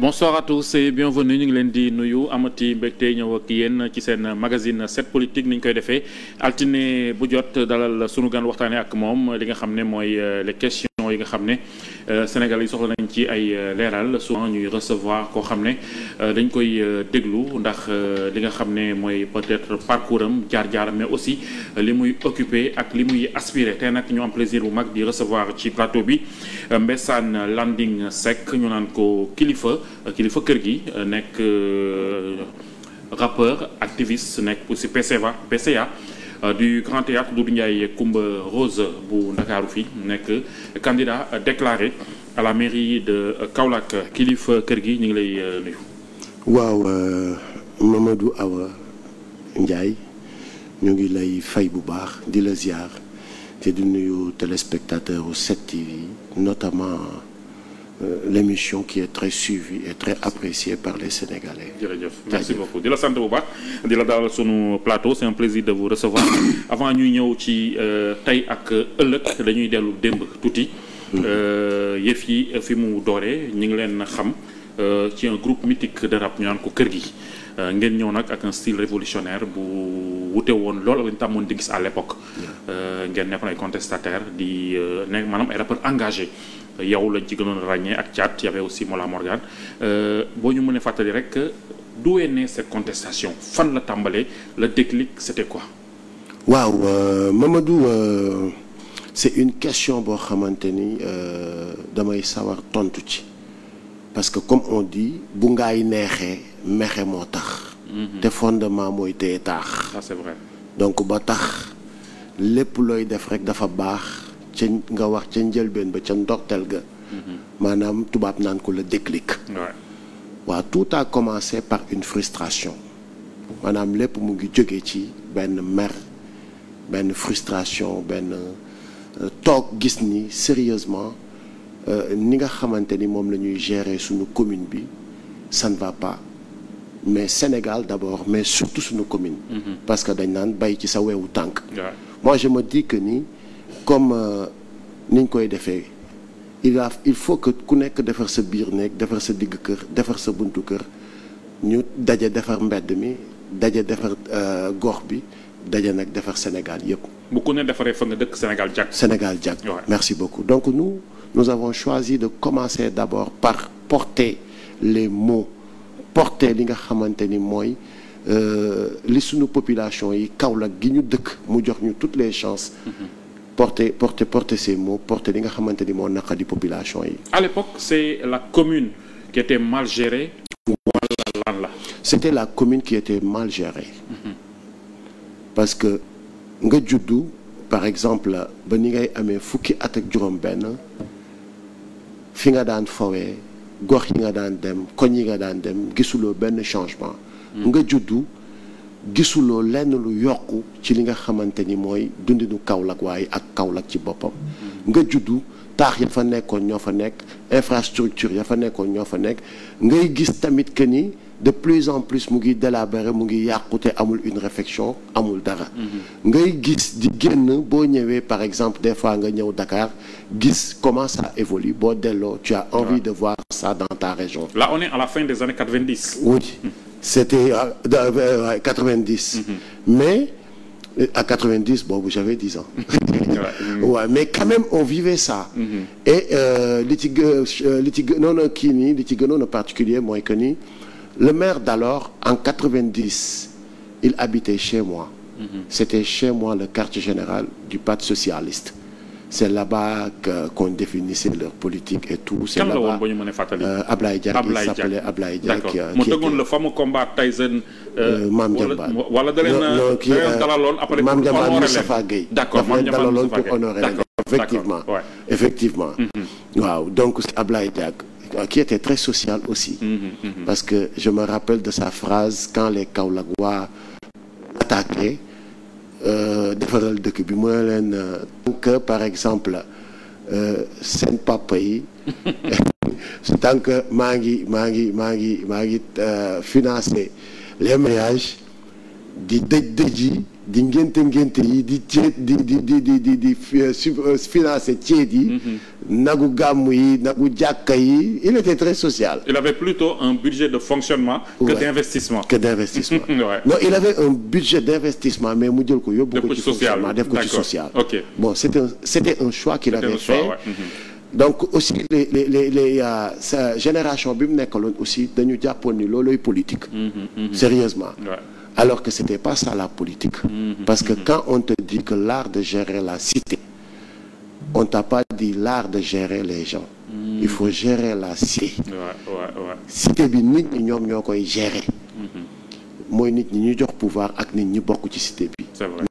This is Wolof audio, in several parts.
Bonsoir à tous et bienvenue ñu ngi leen di nuyu amati mbégte ñëw ak yéen ci seen magazine 7 politique ni ñu koy defee altine bu jot dalal sunu gan waxtaanee ak moom li nga xam ne mooy les questions yi nga xam ne Sénégal yi soxla nañ ci ay leeral souvent ñuy recevoir koo xam ne dañ koy déglu ndax li nga xam ne mooy peut-être parcours am jaar-jaaram mais aussi li muy occupé ak li muy aspiré tey nag ñu am plaisir bu mag di recevoir ci plateau bi Mbessane Landing Seck ñu naan ko kilifa kër gi nekk rappeur activiste nekk aussi PCA du Grand Théâtre Doudou Ndiaye Coumba Rose bu Ndakaaru fii nekk candidat déclaré à la mairie de Kaolack kilifa kër gi ñu ngi lay nuyu. waaw Mamadou Awa Ndiaye ñu ngi lay fay bu baax di la ziar te di nuyu téléspectateurs au 7TV notamment l'émission qui est très suivie et très appréciée par les Sénégalais. jërëjëf merci beaucoup di la sant bu baax di la dalal sunu plateau c'est un plaisir de vous recevoir avant ñuy ñëw ci tey ak ëllëg dañuy dellu démb tuuti. yëf yi fi mu dooree ñu ngi leen xam ci un groupe mythique de rap ñu naan ko kër gi ngeen ñëw nag ak un style révolutionnaire bu wute woon loolu lañ tàmmoon di gis à l'époque. ngeen nekkoon ay contestataires di nekk maanaam ay rappeurs engagés. yow lañ ci gënoon ràññee ak Thiat y avait aussi Mola Morgan boo ñu mënee fàttali rek d'où est née cette contestation fan la tàmbalee le déclic c'était quoi. waaw Mamadou c'est une question boo xamante ni damay sawar tontu ci parce que comme on dit bu ngaay neexee mexe moo tax. te fondement mooy téye taax. ça c'est vrai. donc ba tax lépp looy def rek dafa baax. ca nga wax ca njëlbeen ba ca ndorteel ga maanaam tubaab naan ko le déclic. waaw tout a commencé par une frustration maanaam lépp mu ngi jóge ci benn mer benn frustration benn toog gis ni sérieusement ni nga xamante ni moom la ñuy gérer suñu commune bi ça ne va pas mais Sénégal d'abord mais surtout suñu commune. parce que dañ naan bay ci sa weewu tànk. moi je me dis que ni. comme ni ñu koy defee il faut que ku nekk defar sa biir néeg defar sa digg kër defar sa buntu kër ñu daje defar mbedd mi daje defar gox bi daje nag defar Sénégal yëpp. bu ku ne defaree fa nga dëkk Sénégal jag. Sénégal jag. Merci beaucoup donc nous avons choisi de commencer d'abord par porter les mots porter li nga xamante ni mooy li sunu population yi Kaolack gi ñu dëkk mu jox ñu toutes les chances. porter ces mots porter li nga xamante ni moo naqadi population yi. À l'époque c'est la commune qui était mal gérée. wala lan la. C'était la commune qui était mal gérée. parce que nga juddu par exemple ba ni ngay amee fukki at ak juróom-benn fi nga daan fowee gox yi nga daan dem koñ yi nga daan dem gisuloo benn changement. nga juddu. gisuloo lenn lu yokku ci li nga xamante ni mooy dundinu Kaolack waaye ak Kaolack ci boppam. nga juddu taax ya fa nekkoon ñoo fa nekk infrastructure ya fa nekkoon ñoo fa nekk ngay gis tamit que ni de plus en plus mu ngi délabré mu ngi yàqute amul une réflexion amul dara. ngay gis di génn boo ñëwee par exemple des fois nga ñëw Dakar gis comment ça évolue boo delloo tu as envie de voir ça dans ta région. Là on est à la fin des années 90. Oui. C'était 90. Mais à 90 boobu j'avais 10 ans. Ouais, mais quand même on vivait ça. Et li ci gënoon a kii nii li ci gënoon a particulier mooy que ni le maire d'alors en 90 il habitait chez moi. C'était chez moi le quartier général du Parti socialiste. C'est là-bas qu'on définissait leur politique et tout. C'est là-bas Ablaye Diack il s'appelait Ablaye Diack. mu dëggoon le fameux combat Tyson. Mame Diambane wala da leen dalaloon après Mame Diambane Moustapha Gueye. D'accord Mame Diambane dalaloon pour honorer effectivement. waaw donc c'est Ablaye Diack qui était très social aussi. parce que je me rappelle de sa phrase quand les Kaolackois attaquaient. defaral dëkk bi mu ne leen que par exemple seen papa yi tant que maa ngi financer les mariages di dëj di ngénte yi di ceet di financer ceet yi nagu gàmmu yi nagu jàkka yi il était très social. Il avait plutôt un budget de fonctionnement que d'investissement. Ouais. Non, il avait un budget d'investissement mais mu jël ko yóbbu ko ci fonctionnement def ko ci social. Ok. Bon c'était un choix qu'il avait fait. Ouais. Donc aussi sa génération bi mu nekkaloon aussi dañu jàppoon ni looloy politique. Sérieusement. Ouais. Alors que c'était pas ça la politique. Parce que quand on te dit que l'art de gérer la cité, on t'a pas dit l'art de gérer les gens. Il faut gérer la cité. Cité bi nit ñi ñoom ñoo koy gérer. mooy nit ñi ñu jox pouvoir ak nit ñi bokk ci cité bi. C'est vrai.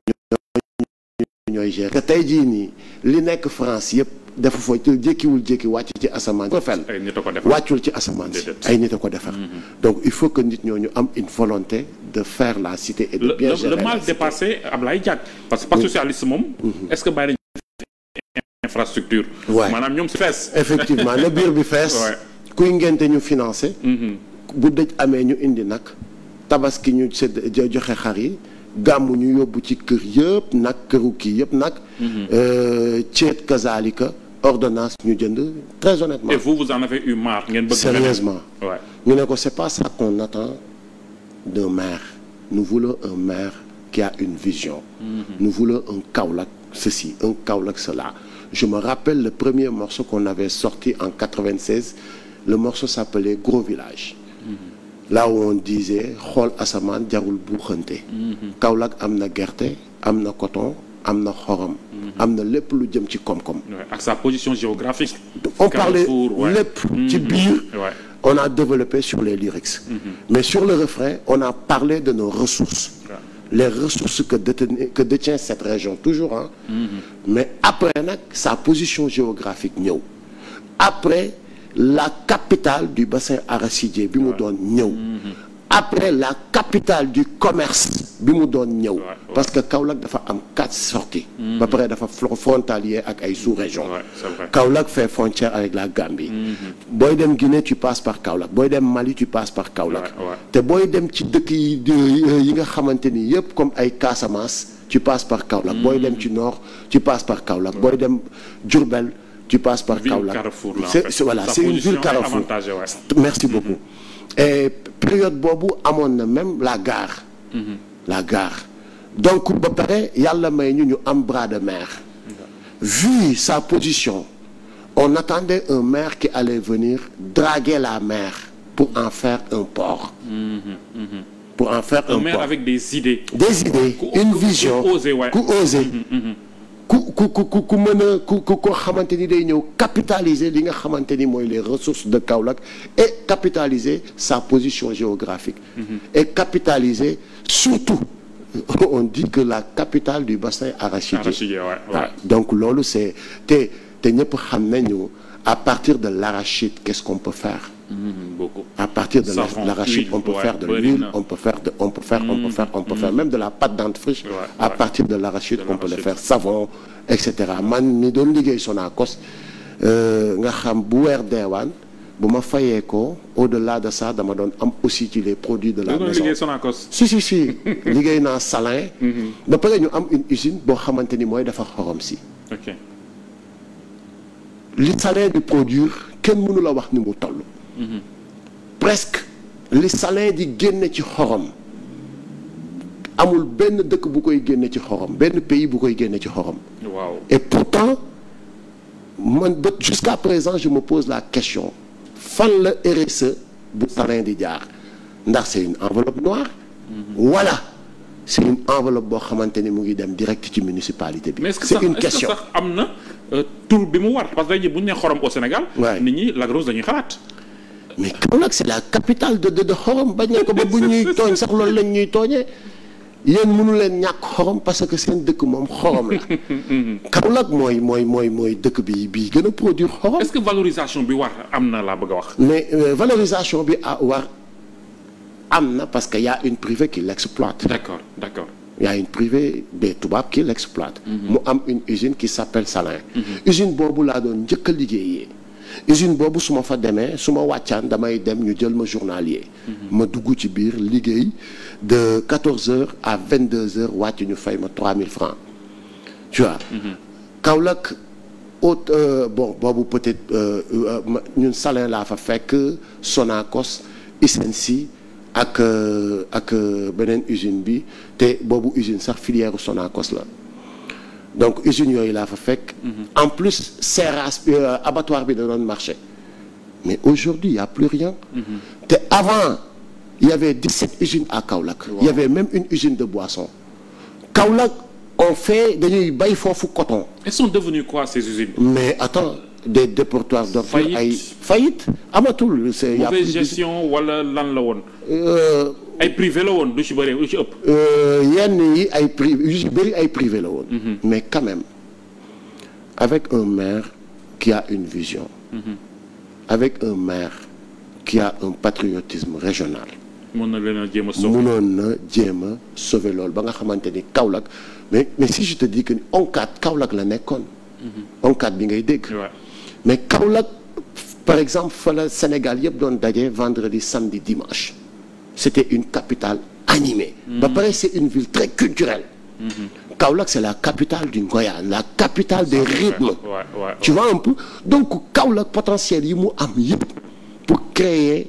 ñooy gérer. te tey jii nii li nekk France yëpp dafa fa jékki wàcc ci asamaan. ay nit a ko defar wàccul ci asamaan si ay nit a ko defar. Donc il faut que nit ñooñu am une volonté de faire la cité et de bien gérer le mal dépassé Ablaye Diack parce que pas socialiste moom. est-ce que bàyyi nañu infrastructure. maanaam ñoom si fees. effectivement na biir bi fees. kuy ngente ñu financé. bu dëj amee ñu indi nag tabaski ñu joxe xar yi. gàmmu ñu yóbbu ci kër yëpp nag këru kii yëpp nag. ceet kazalika ordonnance ñu jënd très honnêtement. Et vous en avez eu marre ngeen bëgg. Sérieusement. ñu ne ko c'est pas ça qu'on attend d'un maire. Nous voulons un maire qui a une vision. Nous voulons un Kaolack ceci, un Kaolack cela. Je me rappelle le premier morceau qu'on avait sorti en 96. Le morceau s'appelait Gros Village. Là où on disait xool asamaan jarul buuxante. Kaolack am na gerte am na coton am na xorom. am na lépp lu jëm ci koom-koom. ak sa position géographique. On parlait lépp ci biir. On a développé sur les lyrics. Mais sur le refrain, on a parlé de nos ressources. Les ressources que détient cette région toujours hein. Mais après nag sa position géographique ñëw. Après la capitale du bassin arachidier bi mu doon ñëw. Après la capitale du commerce bi mu doon ñëw. Parce que Kaolack dafa am 4 sorties. ba pare dafa frontalier ak ay sous-régions. Kaolack fait frontière avec la Gambie. booy dem Guinée tu passes par Kaolack booy dem Mali tu passes par Kaolack. te booy dem ci dëkk yi nga xamante ni yëpp comme ay Casamance tu passes par Kaolack. booy dem ci nord tu passes par Kaolack. booy dem Diourbel tu passes par Kaolack. C'est une ville carrefour. Merci beaucoup. Et période boobu amoon na même la gare. La gare. Donc ba pare yàlla may ñu am bras de mer. Vu sa position, on attendait un maire qui allait venir draguer la mer pour en faire un port. Pour en faire un maire port. Avec des idées. Des idées, une vision. Ku osé. ku mën a ko xamante ni day ñëw capitaliser li nga xamante ni mooy les ressources de Kaolack et capitaliser sa position géographique. Et capitaliser surtout on dit que la capitale du bassin arachidier. Donc loolu c'est te ñëpp xam nañu à partir de l'arachide qu'est-ce qu'on peut faire. Beaucoup. À partir de l'arachide, on peut faire de l'huile, on peut faire même de la pâte dentifrice. À partir de l'arachide, on peut le faire savon, etc. Man mi doon liggéey Sonacos nga xam bu weer deewaan bu ma fayee ko au-delà de ça dama doon am aussi ci les produits de la maison. Si liggéey naa Salin. ba pare ñu am une usine boo xamante ni mooy dafa xorom si. li Salin di produire kenn mënu la wax ni mu toll. Presque li Salin di génne ci xorom amul benn dëkk bu koy génne ci xorom benn pays bu koy génne ci xorom. Et pourtant man ba jusqu'à présent je me pose la question fan la RSE bu Salin di jaar ndax c'est une enveloppe noire. Voilà c'est une enveloppe boo xamante ni mu ngi dem direct ci municipalité bi. C'est une question. Mais est-ce que sax am na tur bi mu war parce que bu ñu nee xorom au Sénégal. nit ñi Lac Rose dañuy xalaat. Mais Kaolack c'est la capitale de xorom bañ na ko ba bu ñuy tooñ sax loolu lañ ñuy tooñee yéen mënu leen ñàkk xorom parce que seen dëkk moom xorom la. Kaolack mooy dëkk bi gën a produire xorom. Est-ce que valorisation bi war am na laa bëgg a wax. Mais valorisation bi war am na parce que y a une privée qui l'exploite. D'accord. Il y a une privée des tubaab qui l'exploite. mu am une usine qui s'appelle Salin. Usine boobu laa doon njëkk a liggéeyee. usine boobu su ma fa demee su ma wàccaan damay dem ñu jël ma journalier. ma dugg ci biir liggéey de 14h à 22h wàcc ñu fay ma 3000 francs tu vois. Kaolack bon boobu peut-être ñun Salin laa fa fekk Sonacos Isensi ak beneen usine bi te boobu usine sax filière Sonacos la donc usine yooyu laa fa fekk. en plus serras abattoir bi da doon marché mais aujourd'hui il y a plus rien. te avant il y avait 17 usines à Kaolack. Wow. Il y avait même une usine de boissons. Kaolack on fait dañuy bay foofu coton. Elles sont devenues quoi ces usines? Mais attends, des dépotoirs d'ordures ay faillite amatul. c'est mauvaise gestion wala lan la woon. ay privé la woon lu ci bëri lu ci ëpp. yenn yi ay privé yu ci bëri ay privé la woon. mais quand même avec un maire qui a une vision. avec un maire qui a un patriotisme régional. mën na leen a jéem a sauver mënoon na jéem a sauver loolu ba nga xamante ni Kaolack mais si je te dis que ni ONCAD Kaolack la nekkoon. ONCAD bi ngay dégg. mais Kaolack par exemple fa la Sénégal yëpp doon daje vendredi samedi dimanche. c'était une capitale animée. ba pare c'est une ville très culturelle. Kaolack c'est la capitale du Ngoyane la capitale des rythmes. tu vois un peu donc Kaolack potentiel yi mu am yëpp pour créer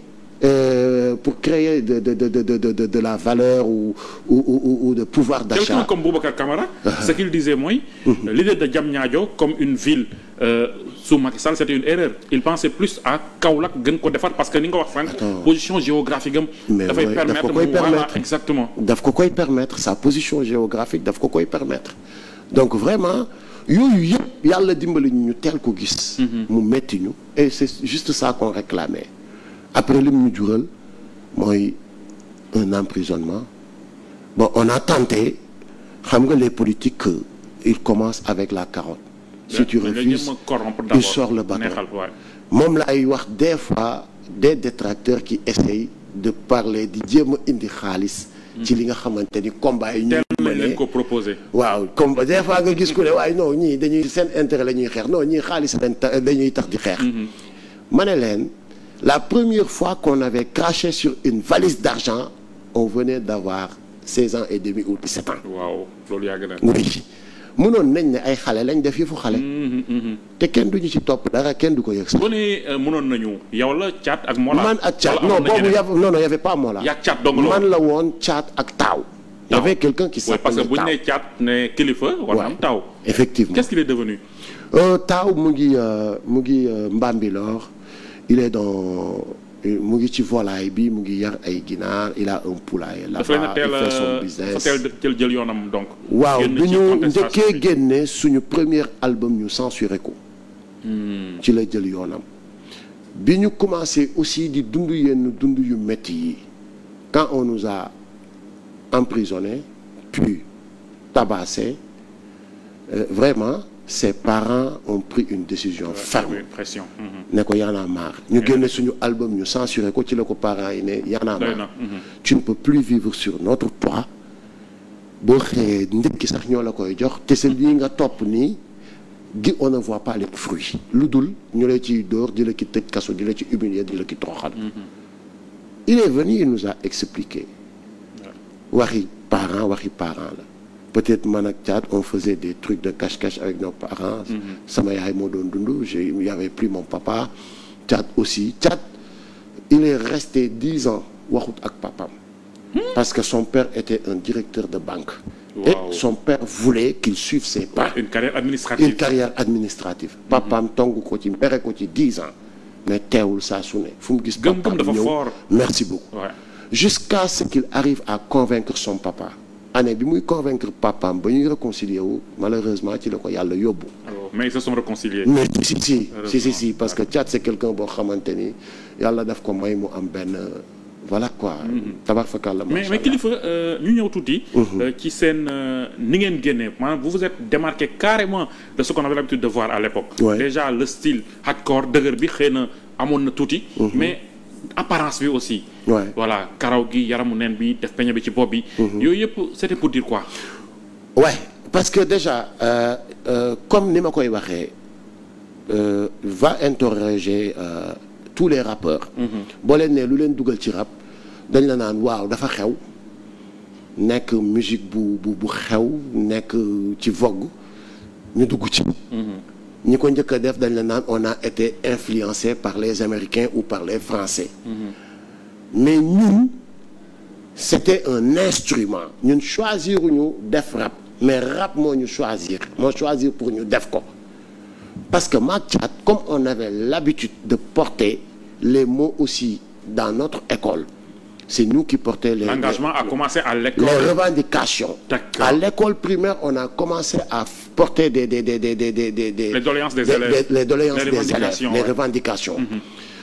de la valeur ou de pouvoir d'achat. Quelqu'un comme Boubacar Camara, ce qu'il disait moi, l'idée de Diamniadio comme une ville sous Macky Sall, c'était une erreur. Il pensait plus à Kaolack gën ko defar parce que ni nga wax sànq position géographique am dafay permettre mu voilà exactement. daf ko koy permettre sa position géographique daf ko koy permettre donc vraiment yooyu yëpp yàlla dimbali ñu teel ko gis. mu metti ñu et c'est juste ça qu'on réclamait. Après li mu jural mooy un emprisonnement bon on a tenté xam nga les politiques ils commencent avec la carotte. si tu refuses il sort le bâton. moom la ay wax des fois des détracteurs qui essayent de parler di jéem a indi xaalis. ci li nga xamante ni combat yi ñu leen ko proposé. waaw comme des fois nga gis ku ne waaye non ñii dañuy seen intérêt la ñuy xeex non ñii xaalis dañuy tax di xeex. ma ne leen. La première fois qu'on avait craché sur une valise d'argent, on venait d'avoir 16 ans et demi ou 17 ans. Waaw loolu yàgg na. Oui mënoon nañ ne ay xale lañ def yëfu xale. te kenn duñu ci topp dara kenn du ko yëg sax. bu ne mënoon nañu yow la Thiat ak Mola. man ak Thiat non boobu y avait pas Mola. yaa Thiat dong la man la woon Thiat ak Taaw. Il y avait quelqu'un qui s'appelait Taaw. parce que bu ñu nee Thiat ne kilifa. war na am Taaw. effectivement qu'est-ce qu'il est devenu. Taaw mu ngi Mbambilor. il est dans mu ngi ci volaille bi mu ngi yar ay ginaar il a un poulailler là-bas il fait son business dafa teel jël yoonam donc. waaw bi ñu njëkkee génne suñu premier album ñu censuré ko. ci la jël yoonam. bi ñu commencé aussi di dund yenn dund yu métti yi quand on nous a emprisonnés puis tabassés vraiment. Ses parents ont pris une décision ferme. ne ko y'en a marre. ñu génne suñu album ñu censuré ko ci la ko parents yi ne y'en a marre. tu ne peux plus vivre sur notre toit. boo xëyee ndekki sax ñoo la koy jox te sa lii nga topp nii gi on ne voit pas les fruits. lu dul ñu lay ciy dóor di la ki tëj kaso di la ci humilier di la ki toroxal. il est venu il nous a expliqué. waxi parents la. peut-être man ak Thiat on faisait des trucs de cache-cache avec nos parents. sama yaay moo doon dund il y avait plus mon papa. Thiat aussi Thiat il est resté 10 ans waxut ak papam. parce que son père était un directeur de banque. Wow. Et son père voulait qu'il suive ses pas. Une carrière administrative. papam tongu ko ci mbere ko ci 10 ans. mais teewul saa su ne fu mu gis. gëm-gëm dafa fort. merci beaucoup. Ouais. jusqu'à ce qu'il arrive à convaincre son papa. année bi muy convaincre papaam ba ñuy réconcilier wu malheureusement ci la ko yàlla yóbbu. mais ils se sont réconciliés. mais si parce que Thiat c'est quelqu'un boo xamante ni yàlla daf ko may mu am benn voilà quoi. tabarfakalla mais kilifa ñu ñëw tuuti. ci seen ni ngeen génnee maanaam vous vous êtes démarqué carrément de ce qu'on avait l'habitude de voir à l'époque. Ouais. déjà le style hardcore dëgër bi xëy na amoon na tuuti. mais apparence bi aussi. Ouais. voilà karaw gi yaramu neen bi def peñe bi ci bopp bi. yooyu yëpp c'était pour dire quoi. ouais parce que déjà comme ni ma koy waxee va interroger tous les rappeurs. boo leen nee lu leen dugal ci rap dañ la naan waaw dafa xew nekk musique bu xew nekk ci vogue ñu dugg ci. ñi ko njëkk a def dañ la naan on a été influencé par les Américains ou par les Français. mais ñun c'était un instrument ñun choisiruñu def rap mais rap moo ñu choisir pour ñu def ko parce que maak Thiat comme on avait l'habitude de porter les mots aussi dans notre école c'est nous qui portions l'engagement a commencé à l'école. Les revendications. D'accord. À l'école primaire, on a commencé à porter les doléances des élèves. Les doléances des élèves, les revendications.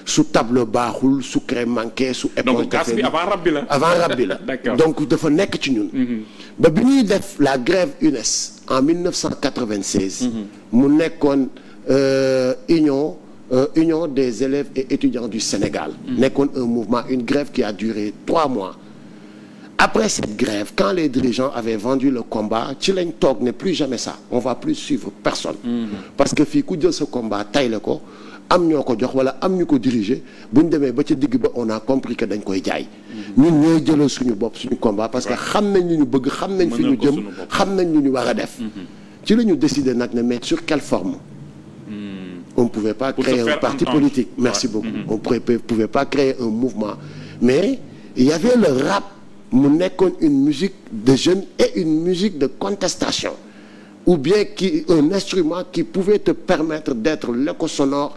Sous table baaxul, sous crème manquée, sous éponge. Donc gas bi avant rab bi la. Avant rab bi la. D'accord. Donc dafa nekk ci ñun. ba bi ñuy def la grève UNES en 1996. mu nekkoon Union des élèves et étudiants du Sénégal. nekkoon un mouvement, une grève qui a duré 3 mois. Après cette grève, quand les dirigeants avaient vendu le combat, ci lañ toog ne plus jamais ça, on va plus suivre personne. Parce que fii ku jël ce combat tay la ko am ñoo ko jox wala am ñu ko diriger bu ñu demee ba ca digg ba on a compris que dañ koy jaay. ñun ñooy jëlal suñu bopp suñu combat parce que xam nañ li ñu bëgg xam nañ fi ñu jëm xam nañ lu ñu war a def. ci la ñu décider nag ne mais sur quelle forme. On ne pouvait pas créer un parti politique. Merci beaucoup. On ne pouvait pas créer un mouvement. Mais il y avait le rap, mu nekkoon une musique de jeunes et une musique de contestation. Ou bien un instrument qui pouvait te permettre d'être l'écho sonore,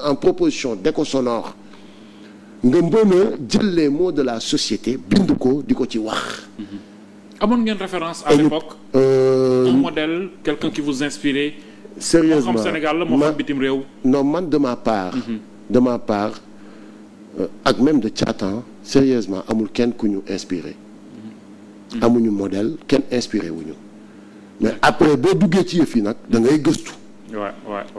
en proposition d'écho sonore. Nga mën a jël les mots de la société bind ko di ko ci wax. Amoon ngeen référence à l'époque un modèle, quelqu'un qui vous inspirait. Sérieusement moo xam Sénégal la moo xam bitim réew. Non man de ma part ak même de Thiat sérieusement amul kenn ku ñu inspiré. amuñu modèle kenn inspiré wuñu mais après boo duggee ci yëf yi nag da ngay gëstu.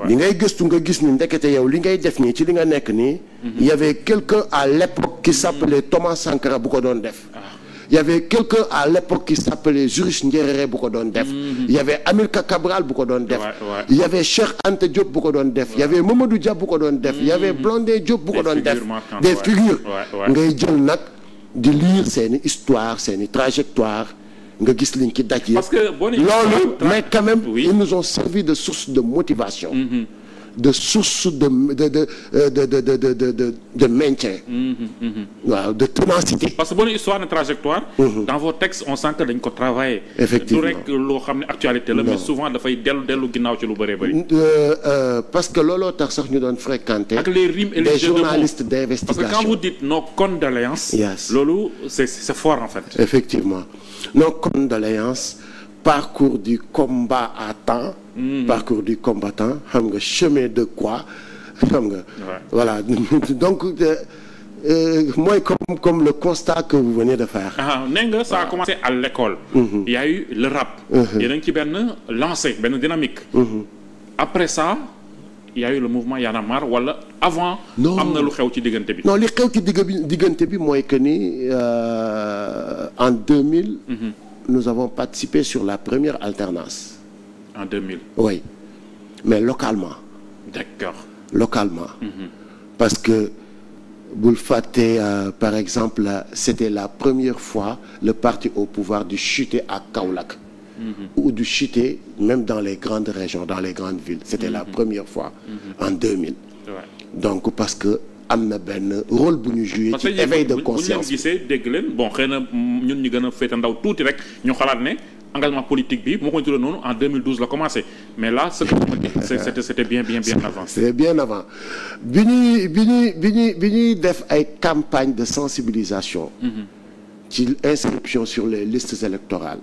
li ngay gëstu nga gis ni ndekete yow li ngay def nii ci li nga nekk nii. il y avait quelqu'un à l'époque qui s'appelait Thomas Sankara bu ko doon def. Il y avait quelqu'un à l'époque qui s'appelait Juris Nyerere bu ko doon def. Il y avait Amilcar Cabral bu ko doon def. Il y avait Cheikh Anta Diop bu ko doon def. Il y avait Mamadou Dia bu ko doon def. Il y avait Blondin Diop bu ko doon def. Des figures. ngay jël nag di lire seeni histoire seeni trajectoire nga gis liñ ci daj yi. parce que loolu mais quand même ils nous ont servi de source de motivation. de source de maintien. waaw de ténacité. parce que bonne histoire de trajectoire. dans vos textes on sent que dañ ko travailler. effectivement du rek loo xam ne actualité la. mais souvent dafay dellu ginnaaw ci lu bëree bëri. parce que looloo tax sax ñu doon fréquenter. ak les rimes et les jeux de mots des journalistes d'investigation. parce que quand vous dites nos condoléances. yes loolu c'est fort en fait. effectivement nos condoléances. Parcours du combat à temps. Parcours du combattant xam nga chemin de croix xam nga. voilà donc mooy comme le constat que vous venez de faire. nee nga ça a commencé à l'école. Il y a eu le rap. yéen a ngi ci benn lancé benn dynamique. après ça il y a eu le mouvement Y en a marre wala avant. am na lu xew ci diggante bi. non li xew ci diggante bi mooy que ni en 2000. Nous avons participé sur la première alternance. En 2000. Oui, mais localement. D'accord. Localement. Parce que bul fàtte par exemple c'était la première fois le parti au pouvoir de chuter à Kaolack. Ou de chuter même dans les grandes régions, dans les grandes villes. C'était la première fois en 2000. Donc parce que am na benn rôle bu ñu joué ci éveil de conscience. bu ñu gisee dégg leen bon xëy na ñun ñu gën a féete ndaw tuuti rek ñu xalaat ne engagement politique bi moo ko tuddee noonu en 2012 la commencé mais là ce que c'était bien avant. C'est bien avant bi ñuy def ay campagne de sensibilisation. ci inscription sur les listes électorales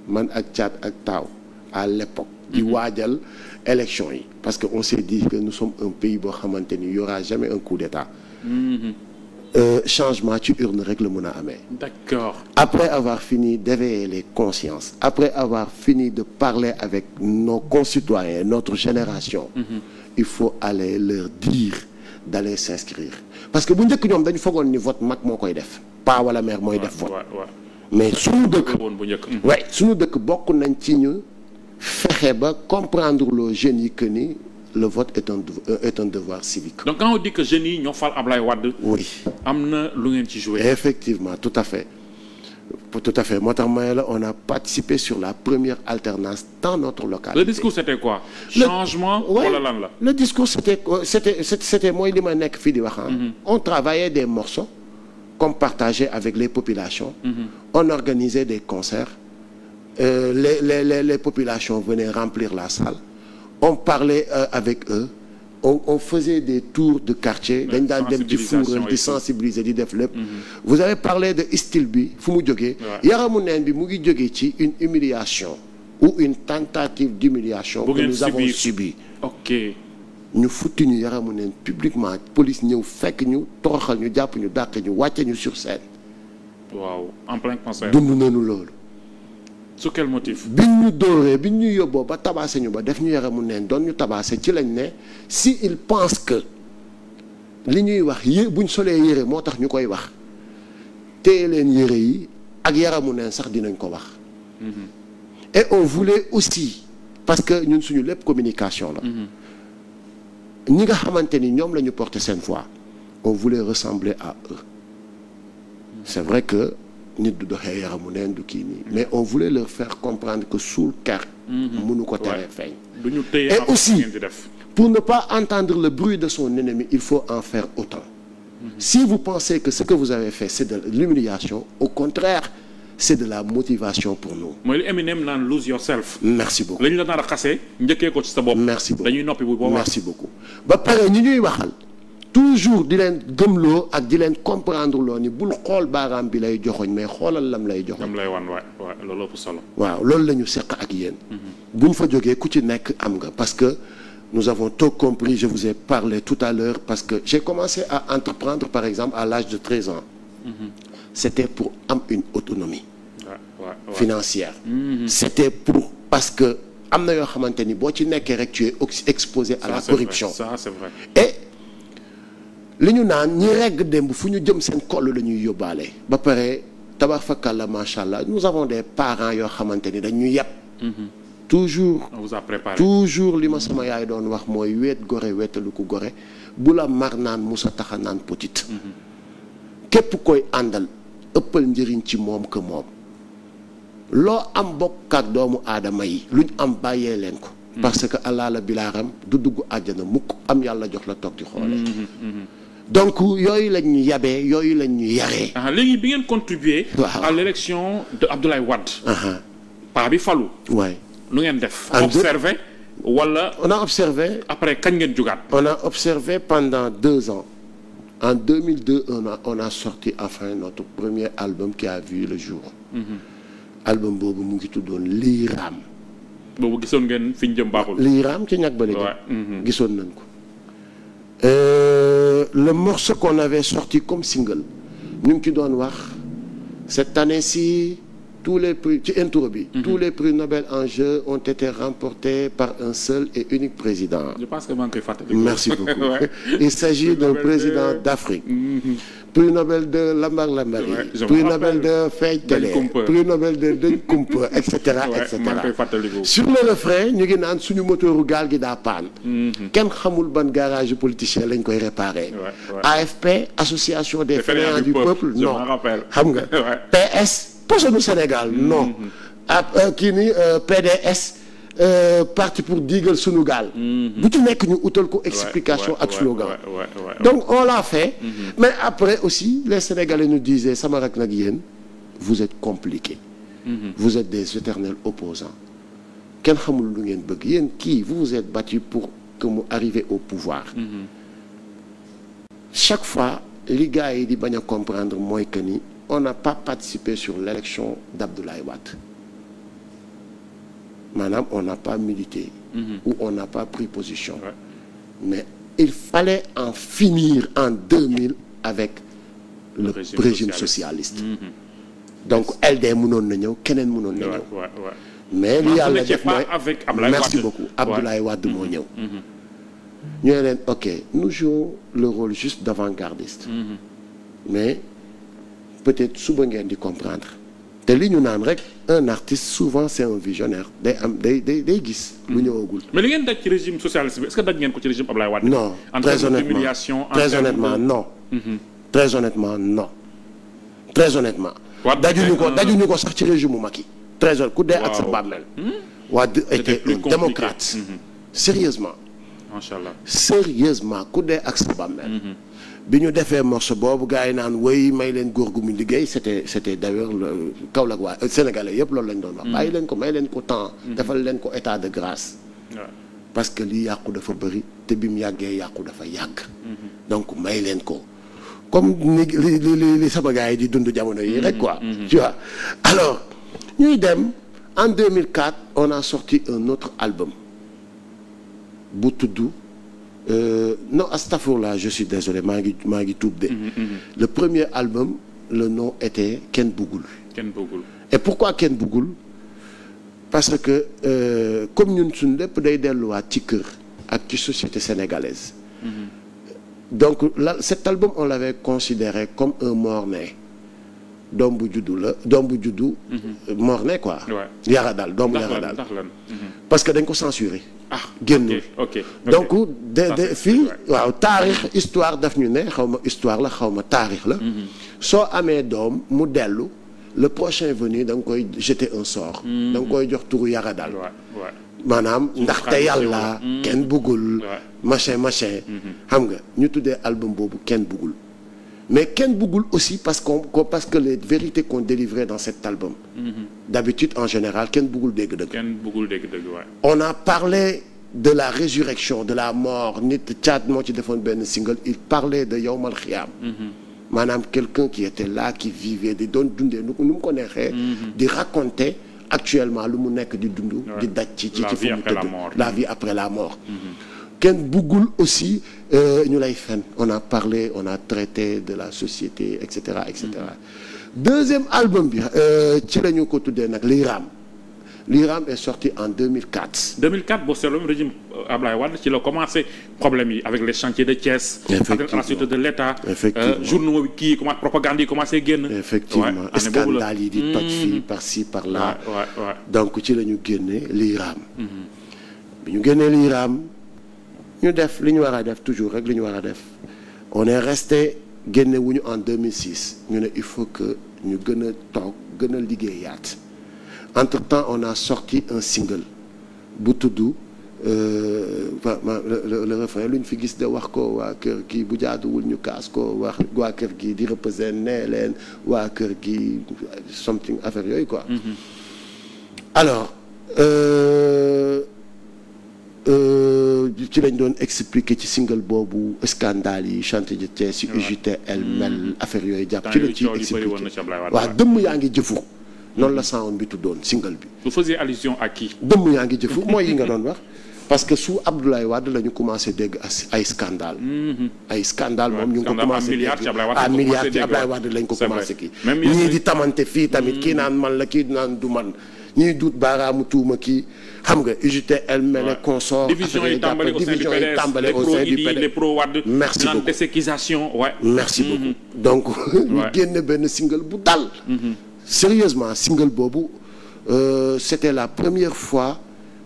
man ak Thiat ak Taaw à l'époque di waajal élection yi parce que on s'est dit que nous sommes un pays boo xamante ni y aura jamais un coup d'état. Changement ci urne rek la mën a amee. D'accord. Après avoir fini d'éveiller les consciences, après avoir fini de parler avec nos concitoyens, notre génération, il faut aller leur dire d'aller s'inscrire. Parce que bu njëkk ñoom dañu fogoon ni vote mag moo koy def pa wala mère mooy def vote. Mais suñu dëkk suñu dëkk bokk nañ ci ñu fexe ba comprendre loo jeunes yi que ni le vote est un devoir civique. Donc quand on dit que jeunes yi ñoo fal Ablaye Wade. Oui. am na lu ngeen ci joué. Effectivement, tout à fait. Tout à fait. Moi, on a participé sur la première alternance dans notre localité. Le discours, c'était quoi? Changement ouais, wala lan la? Le discours, c'était moi, on travaillait des morceaux qu'on partageait avec les populations. On organisait des concerts. Les populations venaient remplir la salle. On parlait avec eux. On faisait des tours de quartier. De sensibiliser, di def lépp. Vous avez parlé de style bi fu mu jógee. yaramu neen bi mu ngi jógee ci une humiliation ou une tentative d'humiliation que nous avons subi. Ok. ñu futti ñu yaramu neen publiquement police ñëw fekk ñu toroxal ñu jàpp ñu dàq ñu wàcce ñu sur scène. waaw en plein concert. dund nañu loolu. Sur quel motif? biñ ñu dóoree biñ ñu yóbboo ba tabaase ñu ba def ñu yaramu neen doon ñu tabaase ci lañ ne si il pense que li ñuy wax buñ solee yére moo tax ñu koy wax téye leen yére yi ak yaramu neen sax dinañ ko wax. Et on voulait aussi parce que ñun suñu lépp communication la. ñi nga xamante ni ñoom la ñu porter seen voix on voulait ressembler à eux. C'est vrai que nit du doxee yaramu neen du kii nii mais on voulait leur faire comprendre que suul ker mënu ko teree feeñ. Et aussi pour ne pas entendre le bruit de son ennemi il faut en faire autant. Si vous pensez que ce que vous avez fait c'est de l'humiliation au contraire c'est de la motivation pour nous. mooy li Eminem naan lose yourself. Merci beaucoup. lañ la nar a xasee njëkkee ko ci sa bopp. Merci beaucoup dañuy noppi bu boobaa. Merci beaucoup ba pare ñi ñuy waxal toujours di leen gëmloo ak di leen comprendre loo ni bul xool baaraam bi lay joxoñ mais xoolal lam lay joxoñ. lam lay wan waay loolu ëpp solo. waaw loolu la ñu seq ak yéen. buñ fa jógee ku ci nekk am nga parce que nous avons tout compris je vous ai parlé tout à l'heure parce que j'ai commencé à entreprendre par exemple à l'âge de 13 ans. C'était pour am une autonomie. Financière. C'était pour parce que am na yoo xamante ni boo ci nekkee rek tu es exposé à la corruption. Ça c'est vrai. Et li ñu naan ñi regg démb fu ñu jëm seen koll la ñuy yóbbaale ba pare tabax fakalla macha allah nous avons des parents yoo xamante ni dañu yeb. toujours on vous a préparé. toujours li ma sama yaay doon wax mooy weet gore weetalu ko gore bu la mar naan musa taxa naan petit. képp koy àndal ëppal njëriñ ci moom que moom. loo am bokk ak doomu aadama yi luñ am bàyyee leen ko. parce que allah la bilaaram du dugg àjjana mukk am yàlla jox la toog di xoolee. donc yooyu lañ ñu yabee yooyu lañ ñu yaree. léegi bi ngeen contribuer. waaw à l'élection de Abdoulaye Wade. paa bi falu. waay nu ngeen def. observé wala. on a observé. après kañ ngeen jugaat. on a observé pendant 2 ans. En 2002 on a sorti enfin notre premier album qui a vu le jour. album boobu mu ngi tuddoon lii raam. boobu gisoon ngeen fi ñu jëm baaxul. lii raam ci ñag bali gisoon nañ ko. le morceau qu'on avait sorti comme single ñu ngi ci doon wax cette année-ci tous les prix ci intro bi. tous les prix Nobel en jeu ont été remportés par un seul et unique président. Je pense que maa ngi koy fàttali. Merci beaucoup. Il s'agit d'un président d'Afrique. Prix Nobel de Lambar Lambari. Prix Nobel de Fay Télé. Prix Nobel de Deñ Kumpa et cetera et cetera. Sur le refrain ñu ngi naan suñu moteuru gaal gi daa paan. kenn xamul ban garage politicien lañ koy réparer. AFP association des fainéants du peuple non xam nga. PS posonu Sénégal non. kii ni PDS. parti pour diigal sunu gaal. bu ci nekk ñu utal ko explication ak slogan. donc on l'a fait. mais après aussi les Sénégalais nous disaient sama rak nag yéen vous êtes compliqués. vous êtes des éternels opposants kenn xamul lu ngeen bëgg yéen kii vous vous êtes battu pour que mu arriver au pouvoir. chaque fois li gars yi di bañ a comprendre mooy que ni on n'a pas participé sur l'élection d'Abdoulaye Wade. maanaam on n'a pas milité. ou on n'a pas pris position. mais il fallait en finir en 2000 avec le régime socialiste. donc LD mënoon na ñëw keneen mënoon na ñëw. mais li yàlla def mooy merci beaucoup Abdoulaye Wade moo ñëw. ñu ne leen ok nous jouons le rôle juste d'avant-gardiste. mais peut-être suba ngeen di comprendre te li ñu naan rek un artiste souvent c'est un visionnaire day am day gis. lu ñëwagul. mais li ngeen daj ci régime socialiste bi est-ce que daj ngeen ko ci régime Ablaye Wade. non très honnêtement non. très honnêtement non. très honnêtement. dajuñu ko sax ci régime mu Macky. très honnête ku dee ak sa bàmmeel. Wade était un démocrate. sérieusement. macha allah sérieusement ku dee ak sa bàmmeel. bi ñu defee morceau boobu gars yi naan woy may leen góor gu mu liggéey c'était d'ailleurs Kaolack waa Sénégalais yëpp loolu lañ doon wax. bàyyi leen ko may leen ko temps. defal leen ko état de grâce. parce que li yàqu dafa bëri te bi mu yàggee yàqu dafa yàgg. donc may leen ko comme ni li sama gars yi di dund jamono yi rek quoi. tu vois alors ñuy dem en 2004 on a sorti un autre album bu tudd. Non, astafurlah, je suis désolé, maa ngi tuub de. Le premier album, le nom était Ken Bugul. Ken Bugul. Et pourquoi Ken Bugul? Parce que comme ñun suñu lépp day delluwaat ci kër ak ci société sénégalaise. Donc cet album on l'avait considéré comme un mort-né. doom bu juddu mort-né quoi. yara daal doomu yara daal. parce que dañ ko censuré. génn donc fii waaw taarix histoire daf ñu ne xaw ma histoire la xaw ma taarix la. soo amee doom mu dellu le prochain venu da nga koy jeter un sort. da nga koy jox turu yara daal. maanaam ndaxte yàlla kenn buggul. machin xam nga ñu tuddee album boobu kenn buggul. mais kenn buggul aussi parce que les vérités qu'on délivrait dans cet album. D'habitude en général kenn buggul dégg dëgg. On a parlé de la résurrection de la mort nit Tchad moo ci defoon benn single il parlait de yawmal xiyaam. maanaam quelqu'un qui était là qui vivait di doon dundee nu mu ko neexee. di raconter actuellement lu mu nekk di dund. di daj ci fu mu tëdd la vie après la mort. kenn buggul aussi ñu lay fen on a parlé on a traité de la société et cetera et cetera. Deuxième album bi ci la ñu ko tuddee nag Liram est sorti en 2004. 2004 boo seetloo régime Ablaye Wade ci la commencé problème yi avec les chantiers de Thiès. avec la suite de l'État. journaux kii commencé propagande yi commencé génn. effectivement scandale yi di toj fii par-ci par-là. donc ci la ñu génnee Liram. bi ñu génnee Liram. ñu def li ñu war a def toujours rek li ñu war a def on est resté génne wuñu en 2006 ñu ne il faut que ñu gën a toog gën a liggéeyaat entre-temps on a sorti un single bu tudd le refrain lu ñu fi gis de wax ko waa kër gi bu jaaduwul ñu kaas ko wax waa kër gi di représenter nee leen waa kër gi something affaire yooyu quoi. Alors ci lañ doon expliquer ci single boobu scandale yi chantier de Thiès yi UJTL mel affaire yooyu jàpp ci la ci expliquer waaw dëmm yaa ngi jëfu noonu la sound bi tuddoon single bi. vous faisiez allusion à qui. dëmm yaa ngi jëfu mooy yi nga doon wax parce que sous Abdoulaye Wade la ñu commencé dégg ay scandale ay scandale moom ñu ngi ko commencé dégg à milliard ci Abdoulaye Wade lañ ko commencé kii ñii di tamante fii tamit kii naan man la kii naan du man ñuy duut baaraamu tuuma kii xam nga UJTL mel consort division yi tàmbale au sein du PDS les pro Wade merci beaucoup merci beaucoup donc ñu génne benn single bu dal sérieusement single boobu c'était la première fois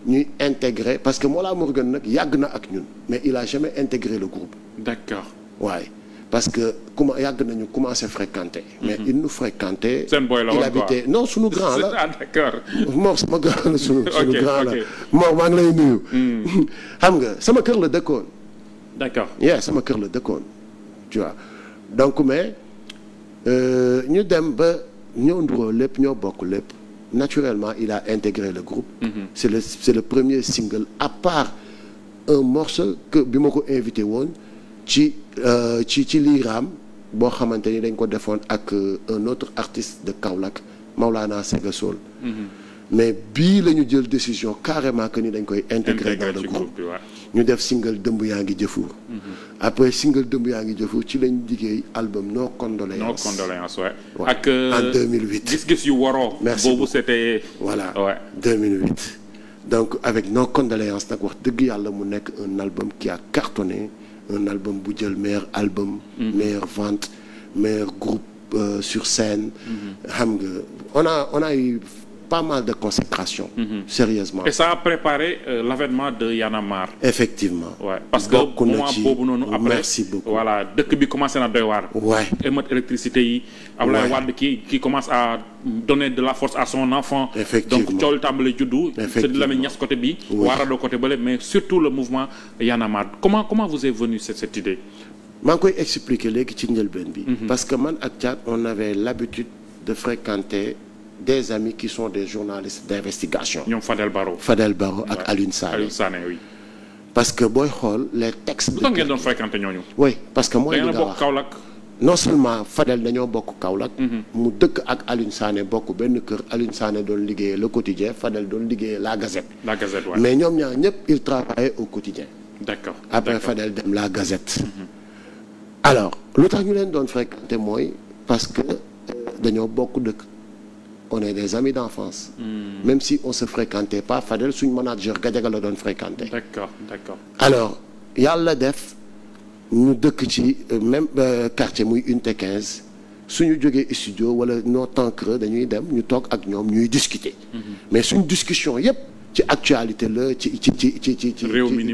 ñuy intégré parce que Mollah Morgun nag yàgg na ak ñun mais il a jamais intégré le groupe. D'accord. waaye parce que yàgg nañu commencé fréquenter. mais il nous fréquentait. seen boy la woon quoi il habitait non sunu grand la. ah d'accord. Mor sama grand la sunu grand la. Mor maa ngi lay nuyu. xam nga sama kër la dëkkoon. d'accord. sama kër la dëkkoon tu vois donc mais ñu dem ba ñoo nduroo lépp ñoo bokk lépp. Naturellement il a intégré le groupe. C'est le premier single à part un morceau que bi ma ko invité woon ci Liram boo xamante ni dañ ko defoon ak un autre artiste de Kaolack Maulana Sega Soul. mais bii la ñu jël décision carrément que ni dañ koy intégrer dans le groupe ñu def single dëmb yaa ngi jëfuur après single dëmb yaa ngi jëfuur ci lañ liggéey album No Condoléances ak en 2008 gis-gis yu waroo merci boobu c'était voilà 2008 donc avec No Condoléances nag wax dëgg yàlla mu nekk un album qui a cartonné un album bu jël meilleur album meilleure vente meilleur groupe sur scène. xam nga on a eu pas mal de consécration. Sérieusement. Et ça a préparé l'avènement de Y'en a marre. Effectivement. Ouais, parce que moment boobu noonu après merci beaucoup. Voilà dëkk bi commencé na doy waar. Ouais. émeute électricité yi. Abdoulaye Wade qui commence à donner de la force à son enfant. Effectivement. Donc coow tàmbali juddu. C'est de Lamine Niass côté bi. Waarado côté bële mais surtout le mouvement Y'en a marre. Comment vous est venue cette idée? maa ngi koy expliquer léegi ci njëlbeen bi. parce que man ak Thiat on avait l'habitude de fréquenter des amis qui sont des journalistes d'investigation. ñoom Fadel Barro ak Alioune Sané. Alioune Sané oui. parce que booy xool les textes. lu tax ngeen doon fréquenter ñooñu. oui parce que mooy li nga bokk wax Kaolack. non seulement Fadel dañoo bokk Kaolack. mu dëkk ak Alioune Sané bokk benn kër Alioune Sané doon liggéeyee Le Quotidien Fadel doon liggéeyee La Gazette. La Gazette waaw. mais ñoom ñaar ñëpp ils travaillaient au Quotidien. D'accord. après Fadel dem La Gazette. alors lu tax ñu leen doon fréquenter mooy parce que dañoo bokk dëkk. on est des amis d'enfance. Même si on se fréquentait pas Fadel suñ manager Gadiaga la doon fréquenter. D'accord. alors yàlla def ñu dëkk ci même quartier muy unité 15 suñu jógee studio wala nos temps creux dañuy dem ñu toog ak ñoom ñuy discuter. mais suñ discussion yépp ci actualité la ci réew mi ni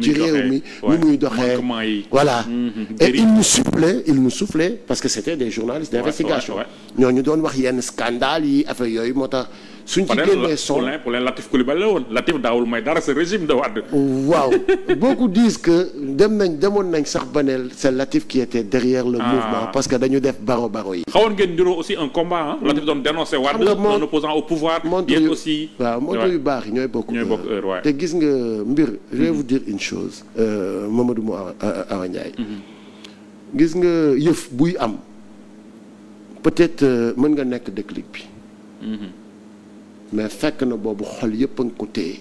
muy doxee voilà et il nous soufflait parce que c'était des journalistes d'investigation ñooñu doon wax yenn scandale yi affaire yooyu moo tax suñ ci génnee son pour leen Latif Coulibaly la woon Latif daawul may dara ce régime de Wade waaw beaucoup disent que demoon nañ sax ba ne c'est Latif qui était derrière le mouvement parce que dañu def baro yi xawoon ngeen ndiroo aussi un combat Latif doon dénoncer Wade un opposant au pouvoir yéen aussi waaw montre yu baax yi ñooy bokk heure te gis nga mbir je vais vous dire une chose Mamadou Awa Ndiaye gis nga yëf buy am peut-être mën nga nekk déclic bi mais fekk na boobu xol yëpp a nga ko téye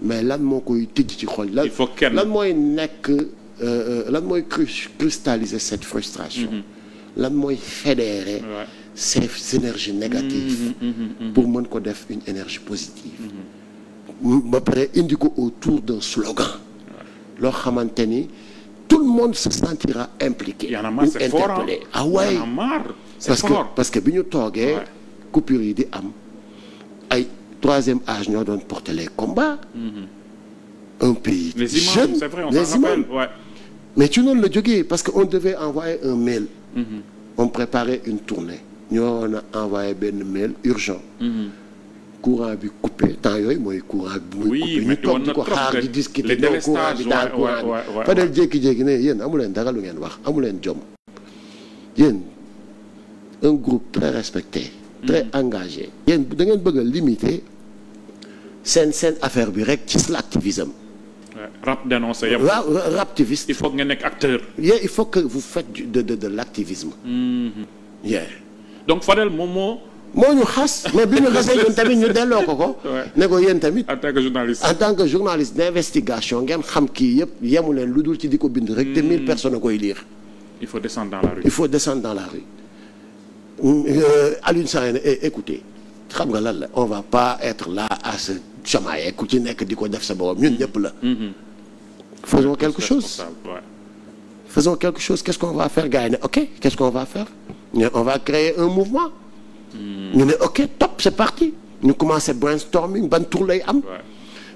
mais lan moo koy tijj ci xol lan mooy nekk lan mooy cristalliser cette frustration lan mooy fédérer ces énergies négatives pour mën ko def une énergie positive ba pare indi ko autour d'un slogan loo xamante ni tout le monde se sentira impliqué ou interpellé ah ouais parce que bi ñu toogee coupure yi di am ay troisième âge ñoo doon porter les combats un pays jeune les images mais ci noonu la jógee parce que on devait envoyer un mail on préparait une tournée ñoo na envoyé benn mail urgent courant bi coupé temps yooyu mooy courant bi muy coupé ñu toog di ko xaar di discuter donc courant bi daal courant bi fa del jékki-jékki ne yéen amu leen dara lu ngeen wax amu leen jom yéen un groupe très respecté très engagé yéen da ngeen bëgg a limiter seen affaire bi rek ci l'activisme rap dénoncé yëpp raptiviste il faut que ngeen nekk acteur il faut que vous faites de l'activisme donc Fadel moom moo ñu xas mais bi ñu xasee ñun tamit ñu delloo ko ne ko yéen tamit en tant que journaliste d'investigation ngeen xam kii yëpp yemu leen lu dul ci di ko bind rek te 1000 personnes a koy lire il faut descendre dans la rue Alioune Sané écoutez xam nga lan la on va pas être là à se chamailler ku ci nekk di ko def sa borom ñun ñëpp la faisons quelque chose qu'est-ce qu'on va faire gars yi ne ok qu'est-ce qu'on va faire on va créer un mouvement ñu ne ok top c'est parti ñu commencé brainstorming ban tour lay am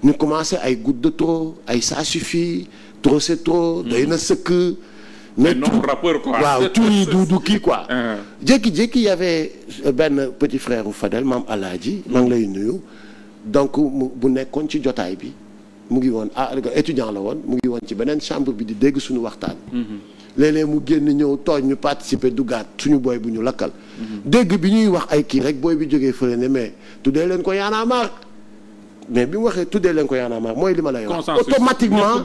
ñu commencé ay gouttes de trop ay ça suffit trop c'est trop doy na sëkk mais non rappeur quoi waaw tur yi du kii quoi jékki-jékki y avait benn petit frère u Fadel maam Alaaji maa ngi lay nuyu donc bu nekkoon ci jotaay bi mu ngi woon étudiant la woon mu ngi woon ci beneen chambre bi di dégg suñu waxtaan léeg-léeg mu génn ñëw tooñ ñu participer duggaat suñu booy bu ñu lakkal dégg bi ñuy wax ay kii rek booy bi jógee fële ne mais tuddee leen ko Y'en a marre mais bi mu waxee tuddee leen ko Y'en a marre mooy li ma lay wax automatiquement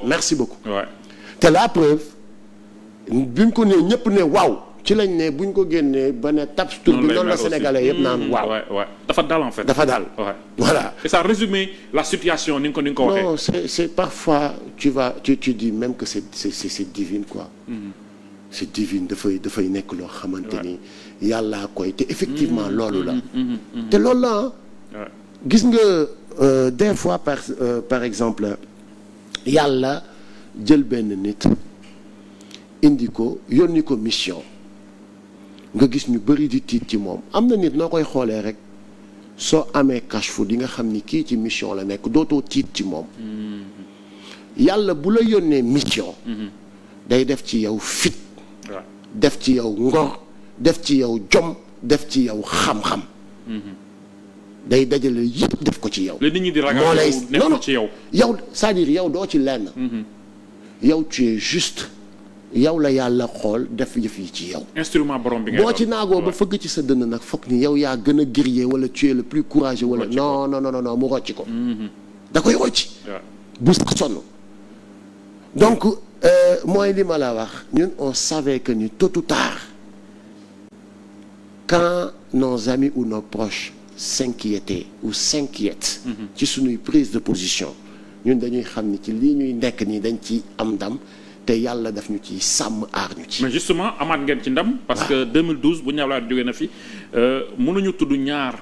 merci beaucoup te la preuve bi mu ko nee ñëpp ne waaw ci lañ ne buñ ko génnee ba ne tap tour bi noonu la sénégalais yëpp naan waaw dafa dal en fait dafa dal voilà et ça résumé la situation ni nga ko waxee non c'est parfois tu dis même que c'est divine quoi c'est divine dafay nekk loo xamante ni yàllaa koy te effectivement loolu la te loolu la gis nga des fois par exemple yàlla jël benn nit indi ko yónni ko mission nga gis ñu bëri di tiit ci moom am na nit noo koy xoolee rek soo amee cache-fou di nga xam ni kii ci mission la nekk dootoo tiit ci moom yàlla bu la yónnee mission day def ci yow fit def ci yow ngor def ci yow jom def ci yow xam-xam day dajale yëpp def ko ci yow nit ñi di ragal moo lay nekk ci yow c'est-à-dire yow doo ci lenn yow tu es juste yow la yàlla xool def yëf yi ci yow instrument borom bi ngay boo ci naagoo ba fëgg ci sa dënn nag foog ni yow yaa gën a guerrier wala tu es le plus courageux wala non mu rocci ko da koy rocci bu sax sonn donc mooy li ma la wax ñun on savait que ni tôt ou tard quand nos amis ou nos proches s'inquiétaient ou s'inquiètent ci suñuy prise de position ñun dañuy xam ni ci lii ñuy nekk nii dañ ci am ndam te yàlla daf ñu ci sàmm aar ñu ci. mais justement amaat ngeen ci ndam. parce que 2012 bu ñu Abdoulaye jógee na fi mënuñu tudd ñaar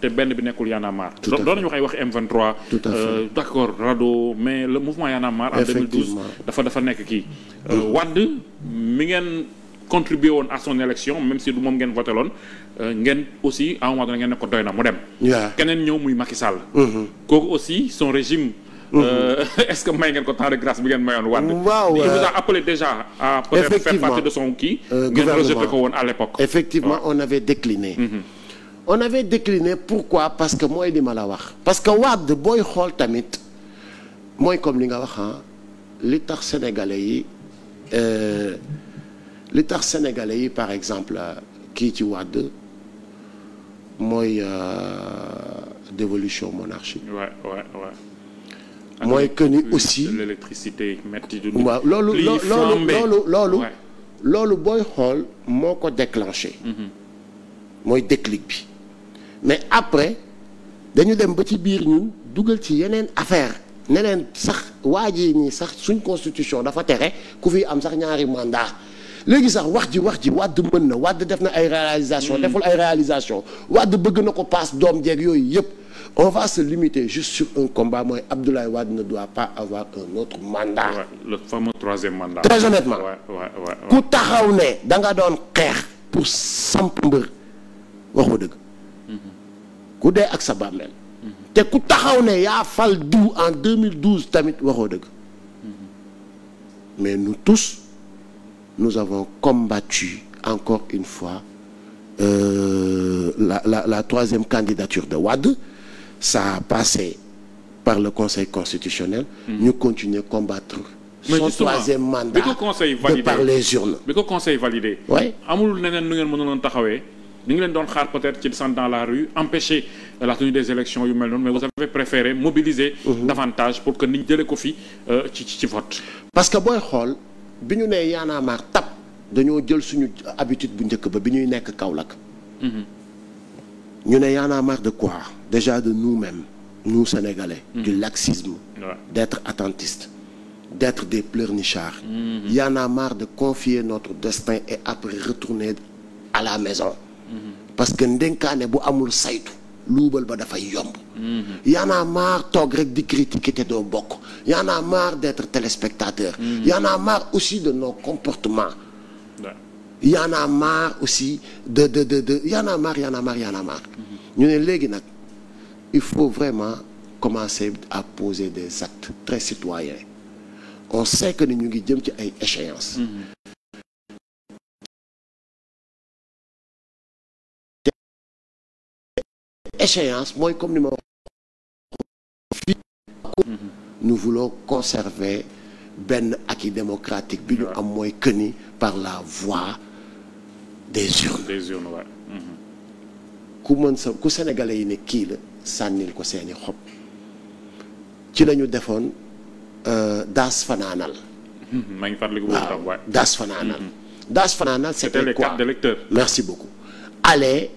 te benn bi nekkul Y'en a marre. doon nañu wax ay wax M23. tout à fait d'accord RADDHO mais le mouvement Y'en a marre. en 2012 dafa nekk kii. Wade mi ngeen contribué woon à son élection même si du moom ngeen voté loon ngeen aussi à un moment donné ngeen ne ko doy na mu dem. keneen ñëw muy Macky Sall. kooku aussi son régime. Est-ce que may ngeen ko temps de grâce bi ngeen mayoon Wade. waaw il vous a appelé déjà à peut-être faire partie de son kii. ngeen rejeté ko woon à l'époque. effectivement on avait décliné. on avait décliné pourquoi parce que mooy li ma la wax. parce que Wade booy xool tamit mooy comme li nga wax li tax sénégalais yi par exemple kii ci Wade mooy dévolution monarchique. mooy que ni aussi l'électricité métti du waaw loolu booy xool moo ko déclenché. mooy déclic bi mais après dañu dem ba ci biir ñun dugal ci yeneen affaire neneen sax waa ji nii sax suñ constitution dafa tere ku fi am sax ñaari mandat léegi sax wax ji Wade mën na Wade def na ay réalisation deful ay réalisation Wade bëgg na ko paas doom jeeg yooyu yëpp on va se limiter juste sur un combat mooy Abdoulaye Wade ne doit pas avoir un autre mandat. le fameux troisième mandat. très honnêtement ku taxaw ne da nga doon xeex pour samp mbër waxoo dëgg ku dee ak sa bàmmeel te ku taxaw ne yaa fal diw en 2012 tamit waxoo dëgg mais nous tous nous avons combattu encore une fois la troisième candidature de Wade. Ça a passé par le Conseil constitutionnel. ñu continuer combattre son troisième mandat de par les urnes. bi ko conseil validé. amul neneen nu ngeen mënoon taxawee. ñu ngi leen doon xaar peut-être ci descendre dans la rue empêcher la tenue des élections yu mel noonu mais vous avez préféré mobiliser. davantage pour que nit ñi jëlee ko fi ci vote. parce que booy xool bi ñu nee Y'en a marre tap dañoo jël suñu habitude bu njëkk ba bi ñuy nekk Kaolack. ñu ne Y'en a marre de quoi déjà de nous-mêmes nous Sénégalais. du laxisme. d'être attentistes d'être des pleurnichards. Y'en a marre de confier notre destin et après retourner à la maison. parce que ndenkaane bu amul saytu luubal ba dafay yomb. Y'en a marre toog rek di critiquer te doo bokk. Y'en a marre d'être téléspectateur. Y'en a marre aussi de nos comportements. Y'en a marre aussi de y'en a marre ñu ne léegi nag il faut vraiment commencer à poser des actes très citoyens on sait que ni ñu ngi jëm ci ay échéances. échéance mooy comme ni ma wax fii nous voulons conserver benn acquis démocratique bi ñu am mooy que ni par la voie des urnes. ku sénégalais yi ne kii la sànnil ko seeni xob ci lañu defoon daas fanaanal. maa ngi fàttaliku waaw daas fanaanal. daas fanaanal c'était les quoi cartes d'électeurs. merci beaucoup. allez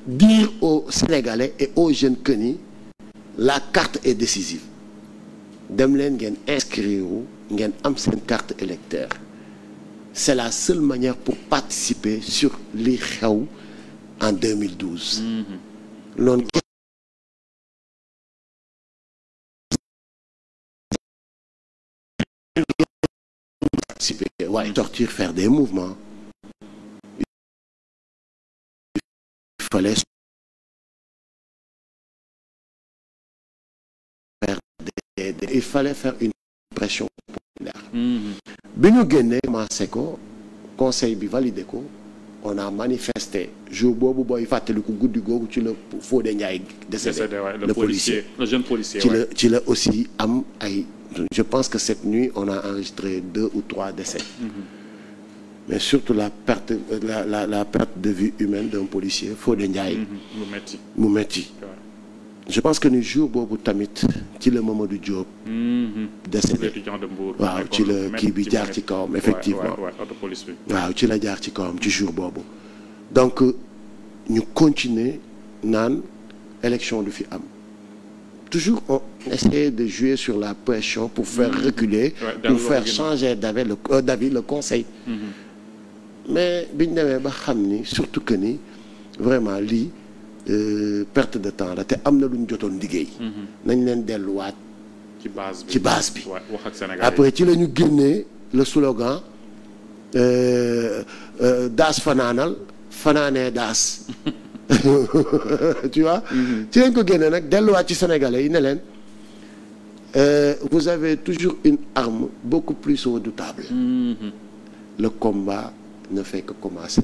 dire aux Sénégalais et aux jeunes que ni la carte est décisive dem leen ngeen inscrire ngeen am seen carte électeur c'est la seule manière pour participer sur li xew en 2012. loolu participer waaye sortir faire des mouvements fallait faire une pression populaire. bi ñu génnee commencé ko conseil bi validé ko on a manifesté jour boobu booy fàttaliku guddi googu ci la Fodé Ndiaye décédé le policier le jeune policier ci la aussi am ay je pense que cette nuit on a enregistré 2 ou 3 décès. Mais surtout la perte de vie humaine d'un policier Fodé Ndiaye mu metti je pense que ni jour boobu tamit ci la Mamadou Diop décédé waaw ci la kii bi jaar ci kawam effectivement waaw ci la jaar ci kawam ci jour boobu donc ñu continuer naan élection du fi am toujours on essaie de jouer sur la pression pour faire reculer pour faire changer d'avis le conseil mais biñ demee ba xam ni surtout que ni vraiment lii perte de temps la te am na lu ñu jotoon liggéey. nañ leen delluwaat. ci base bi wax ak Sénégal après ci la ñu génnee le slogan daas fanaanal fanaanee daas tu vois. ci lañ ko génnee nag delluwaat ci sénégalais yi ne leen vous avez toujours une arme beaucoup plus redoutable. Le combat ne fait que commencer.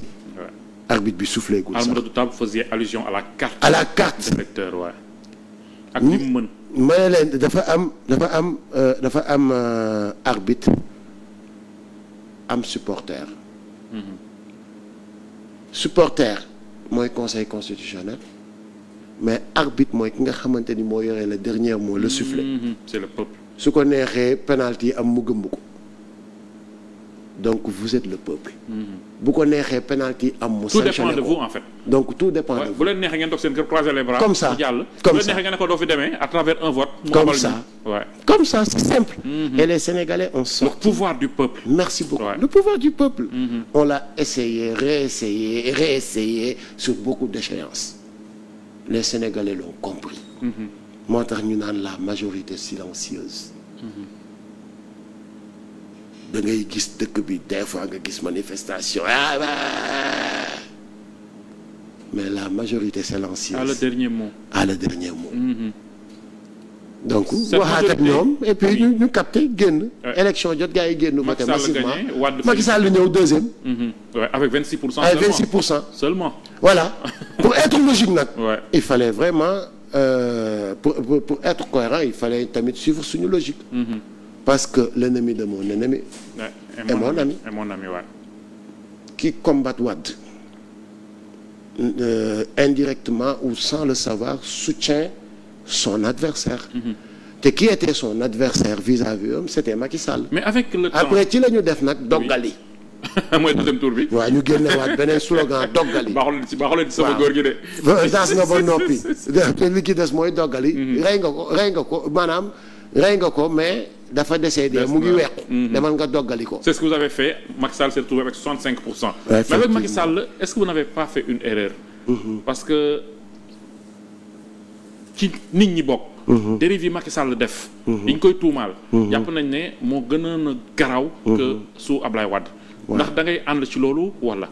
Arbitre bi soufflé gul sax. Arme redoutable faisait allusion à la carte. À la carte d'électeur waay. ak li mu mën. may leen dafa am arbitre am supporter. Supporter mooy conseil constitutionnel mais arbitre mooy ki nga xamante ni moo yore le dernier mot le soufflet. C'est le peuple. su ko neexee penalty am mu gëmb ko. donc vous êtes le peuple. bu ko neexee penalty am mu. tout dépend de vous en fait. donc tout dépend de vous. bu leen neexee ngeen toog seen kër croiser les bras. comme ça jàll comme bu leen ça neexee ngeen ne ko doo fi demee à travers un vote. comme ça ouais. Comme ça c'est simple. Et les Sénégalais ont sorti. Le pouvoir du peuple. Merci beaucoup. Le pouvoir du peuple. On l'a essayé, réessayé, réessayé sur beaucoup d'échéances. Les Sénégalais l'ont compris. moo tax ñu naan la majorité silencieuse. da ngay gis dëkk bi des fois nga gis manifestation mais la majorité silencieuse. À le dernier mot. À le dernier mot. donc waxaat ak ñoom et puis ñu capté génn. élection jot gars yi génn voté massivement. Macky Sall ñëw deuxième. Avec 26%. Avec 26%. Seulement. Voilà. Pour être logique nag. Ouais. Il fallait vraiment pour être cohérent il fallait tamit suivre suñu logique. Parce que l'ennemi de mon ennemi est mon ami. Et mon ami, ouais. Qui combat Wade indirectement ou sans le savoir soutient son adversaire. te qui était son adversaire vis-à-vis c'était Macky Sall. Mais avec le temps après ci la ñu def nag doggali. mooy deuxième tour bi. waaw ñu génnewaat beneen slogan doggali. baaxul leen ci sama góor gi de. daas nga ba noppi. li ki des mooy doggali. rey nga ko maanaam rey nga ko mais. dafa décédé mu ngi wequ. demal nga doggali ko. C'est ce que vous avez fait. Macky Sall s'est retrouvé avec 65%. Mais avec Macky Sall est-ce que vous n'avez pas fait une erreur? Parce que ci nit ñi bokk. dérive yi Macky Sall def. yi ñu koy tuumaal. jàpp nañ ne moo gënoon a garaaw. que su Ablaye Wade. ndax da ngay ànd ci loolu wala.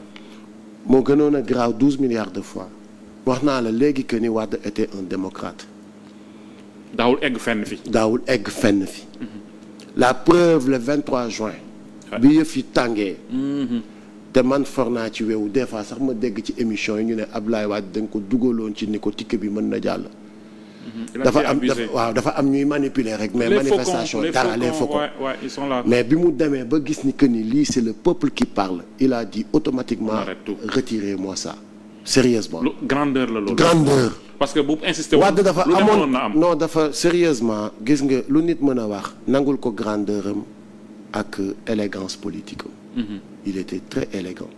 moo gënoon a garaaw 12 milliards de fois. wax naa la léegi que ni Wade était un démocrate. daawul egg fenn fi. daawul egg fenn fi. La preuve le 23 juin. bi yëf yi tàngee. te man for naa ci weewu des fois sax ma dégg ci émission yi ñu ne Ablaye Wade dañ ko dugaloon ci ni ko ticket bi mën na jàll. dafa am ñuy manipuler rek. mais manifestation dara les faucons ils sont là. mais bi mu demee ba gis ni que ni lii c'est le peuple qui parle il a dit automatiquement retirez-moi ça. Sérieusement. Grandeur la loolu. Grandeur. parce que bu insisté woon Wade dafa amoon na am. non dafa sérieusement gis nga lu nit mën a wax nangul ko grandeur am ak élégance politique am. Il était très élégant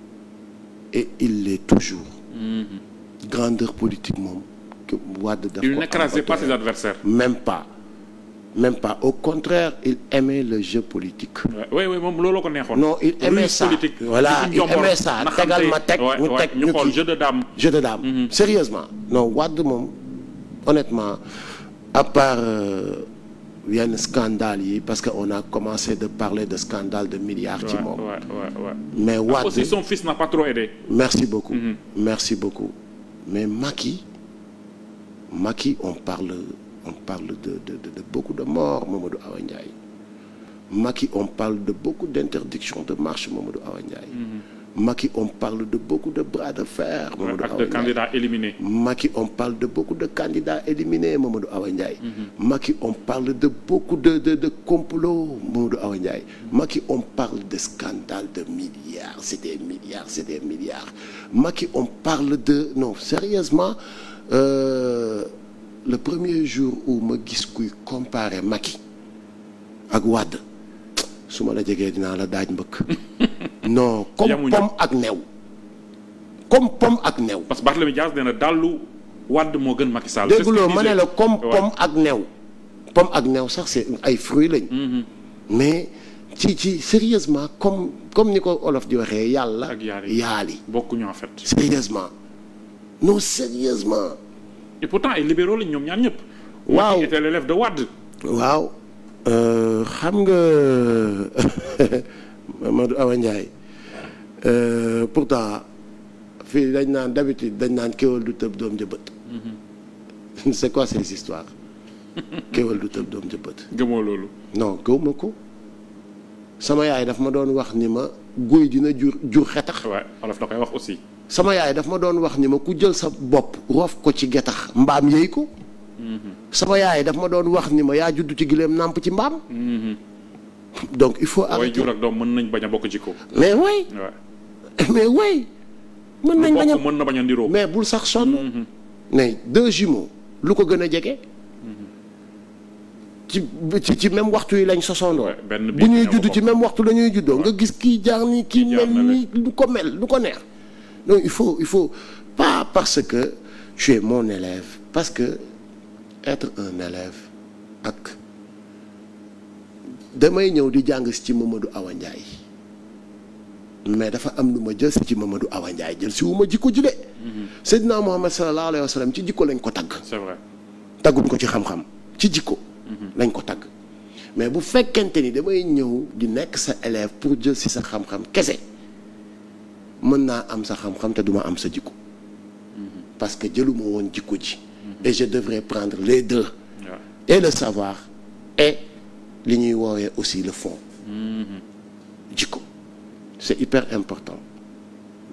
et il l'est toujours. Grandeur politique moom Wade dafa. Il n'écrasait pas ses adversaires. Même pas au contraire il aimait le jeu politique. oui moom looloo ko neexoon. non il aimait ça voilà il aimait ça tegal ma teg ñu teg ñu xool jeu de dame. jeu de dame sérieusement non Wade moom honnêtement à part yenn scandale yi parce que on a commencé de parler de scandale de milliards ci moom. mais Wade aussi son fils n'a pas trop aidé. merci beaucoup merci beaucoup mais Macky on parle de beaucoup de morts, Mamadou Awa Ndiaye. Macky, on parle de beaucoup d'interdictions de marche, Mamadou Awa Ndiaye. Macky, on parle de beaucoup de bras de fer, Mamadou Awa Ndiaye. De candidats éliminés. Macky, on parle de beaucoup de candidats éliminés, Mamadou Awa Ndiaye. Macky, on parle de beaucoup de complots, Mamadou Awa Ndiaye. Macky, on parle de scandales de milliards, c'est des milliards, c'est des milliards. Macky, on parle de... Non, sérieusement, le premier jour où ma gis kuy comparer Macky ak Wade su ma la jegee dinaa la daaj mbëkk. Non comme pom ak new. Comme pom ak new. parce que Barthélémy Dias nee na dallu Wade moo gën Macky Sall. dégguloo ma ne la comme pom ak new. Pom ak new sax c'est ay fruits lañ. mais ci sérieusement comme ni ko olof di waxee yàlla. ak yaali bokkuñu en fait. sérieusement non sérieusement. et pourtant ay libéraux lañ ñoom ñaar ñëpp. waaw Macky était l'élève de Wade. waaw xam nga Mamadou Awa Ndiaye pourtant fii dañ naan d'habitude dañ naan kéwal du tëb doom jëbët. c'est quoi ces histoires kéwal du tëb doom jëbët. gëmoo loolu. non gëwuma ko sama yaay daf ma doon wax ni ma guy dina jur xetax. waaw olof da koy wax aussi. sama yaay daf ma doon wax ni ma ku jël sa bopp roof ko ci getax mbaam yëy ko. sama yaay daf ma doon wax ni ma yaa juddu ci gileem nàmp ci mbaam. donc il faut arrêter. way jur ak doom mën nañ bañ a bokk ci ko. mais way mais way mën nañ bañ a mën na bañ a ndiroo. mais bul sax sonn. mais deux jumeaux lu ko gën a jege. ci même waxtu yi lañ sosondoo. bu ñuy judd ci même waxtu la ñuy juddoo nga gis kii jaar ni kii mel ni lu ko neex. donc il faut pas parce que tu es mon élève parce que être un élève ak damay ñëw di jàng ci Mamadou Awa Ndiaye mais dafa am lu ma jël ci Mamadou Awa Ndiaye jël si wu ma jikko ji de. Seydina Muhammad sallallahu alayhi wa sallam ci jikko lañ ko tagg. c'est vrai tagguñ ko ci xam-xam ci jikko. lañ ko tagg mais bu fekkente ni damay ñëw di nekk sa élève pour jël si sa xam-xam kese mën naa am sa xam-xam te duma am sa jikko parce que jëluma woon jikko ji. et je devrais prendre les deux. et le savoir et li ñuy woowee aussi le fond. jikko c'est hyper important.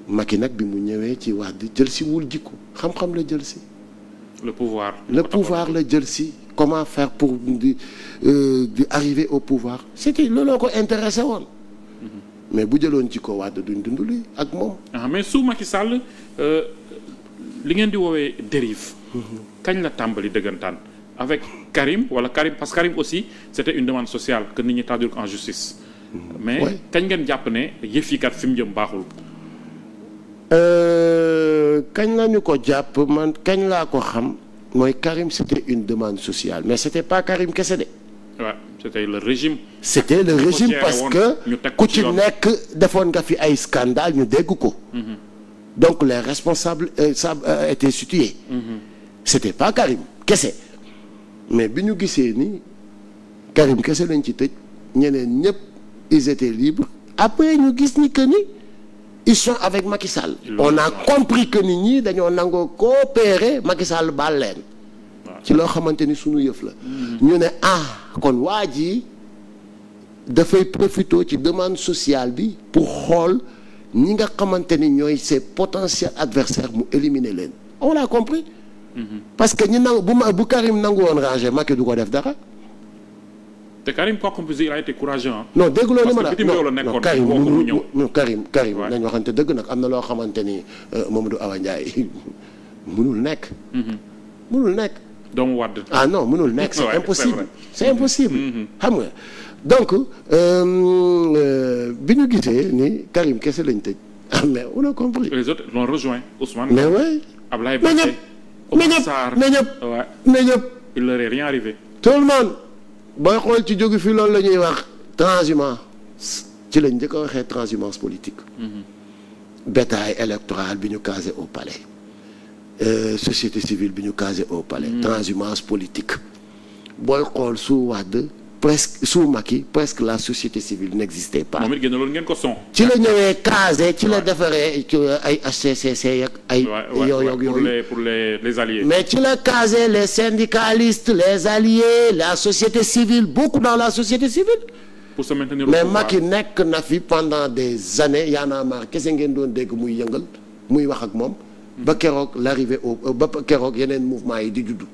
Macky nag bi mu ñëwee ci wax di jël si wul jikko xam-xam la jël si. le pouvoir la jël si. comment faire pour di arriver au pouvoir c'était looloo ko intéressé woon. mais bu jëloon jikko Wade duñ dund li ak moom. mais su Macky Sall li ngeen di woowee dérive. kañ la tàmbali dëggantaan avec Karim wala Karim parce que Karim aussi c'était une demande sociale que nit ñi traduire en justice. mais kañ ngeen jàpp ne yëf yi kat fi mu jëm baaxul. kañ la ñu ko jàpp man kañ laa ko xam mooy Karim c'était une demande sociale mais c'était pas Karim kese de. waaw c'était le régime. c'était le régime parce que ku ci nekk defoon nga fi ay scandale ñu dégg ko. donc les responsables étaient situés. c'était pas Karim kese mais bi ñu gisee ni Karim kese lañ ci tëj ñeneen ñëpp ils étaient libres après ñu gis ni que ni ils sont avec Macky Sall. on a compris que nit ñi dañoo nangoo coopérer Macky Sall baal leen. ci loo xamante ni sunu yëf la. ñu ne kon waa ji dafay profité ci demande sociale bi pour xool ñi nga xamante ni ñooy ses potentiels adversaires mu éliminer leen on l'a compris. parce que ñi nangu bu Karim nangu woon ranger Macky du ko def dara. te Karim quoi qu'on puisse dire il a été courageux non dégg loo ni ma la non Karim nañ waxante dëgg nag am na loo xamante ni Mamadou Awa Ndiaye mënul nekk. mënul nekk. doomu Wade. non mënul nekk c'est impossible c'est impossible. xam nga donc bi ñu gisee ni Karim kese lañ tëj. mais on a compris. les autres l'ont rejoint Ousmane. mais oui. Ablaye Balde. mais ñëpp. il leur est rien arrivé. tout le monde. booy xool ci jóge fii loolu la ñuy wax transhumance ci lañ njëkk a waxee transhumance politique. bétail électoral bi ñu casé au palais. société civile bi ñu casé au palais. transhumance politique. booy xool su Wade presque sous Macky presque la société civile n'existait pas. moom it génne loolu ngeen ko son. ci la ñëwee casé ci la defaree ay HCCC ak ay. yooyu pour les alliés. mais ci la casé les syndicalistes les alliés la société civile beaucoup dans la société civile. pour se maintenir mais Macky nekk na fi pendant des années Y'en a marre kese ngeen doon dégg muy yëngal muy wax ak moom. ba keroog l'arrivée ba keroog yeneen mouvement yi di juddu.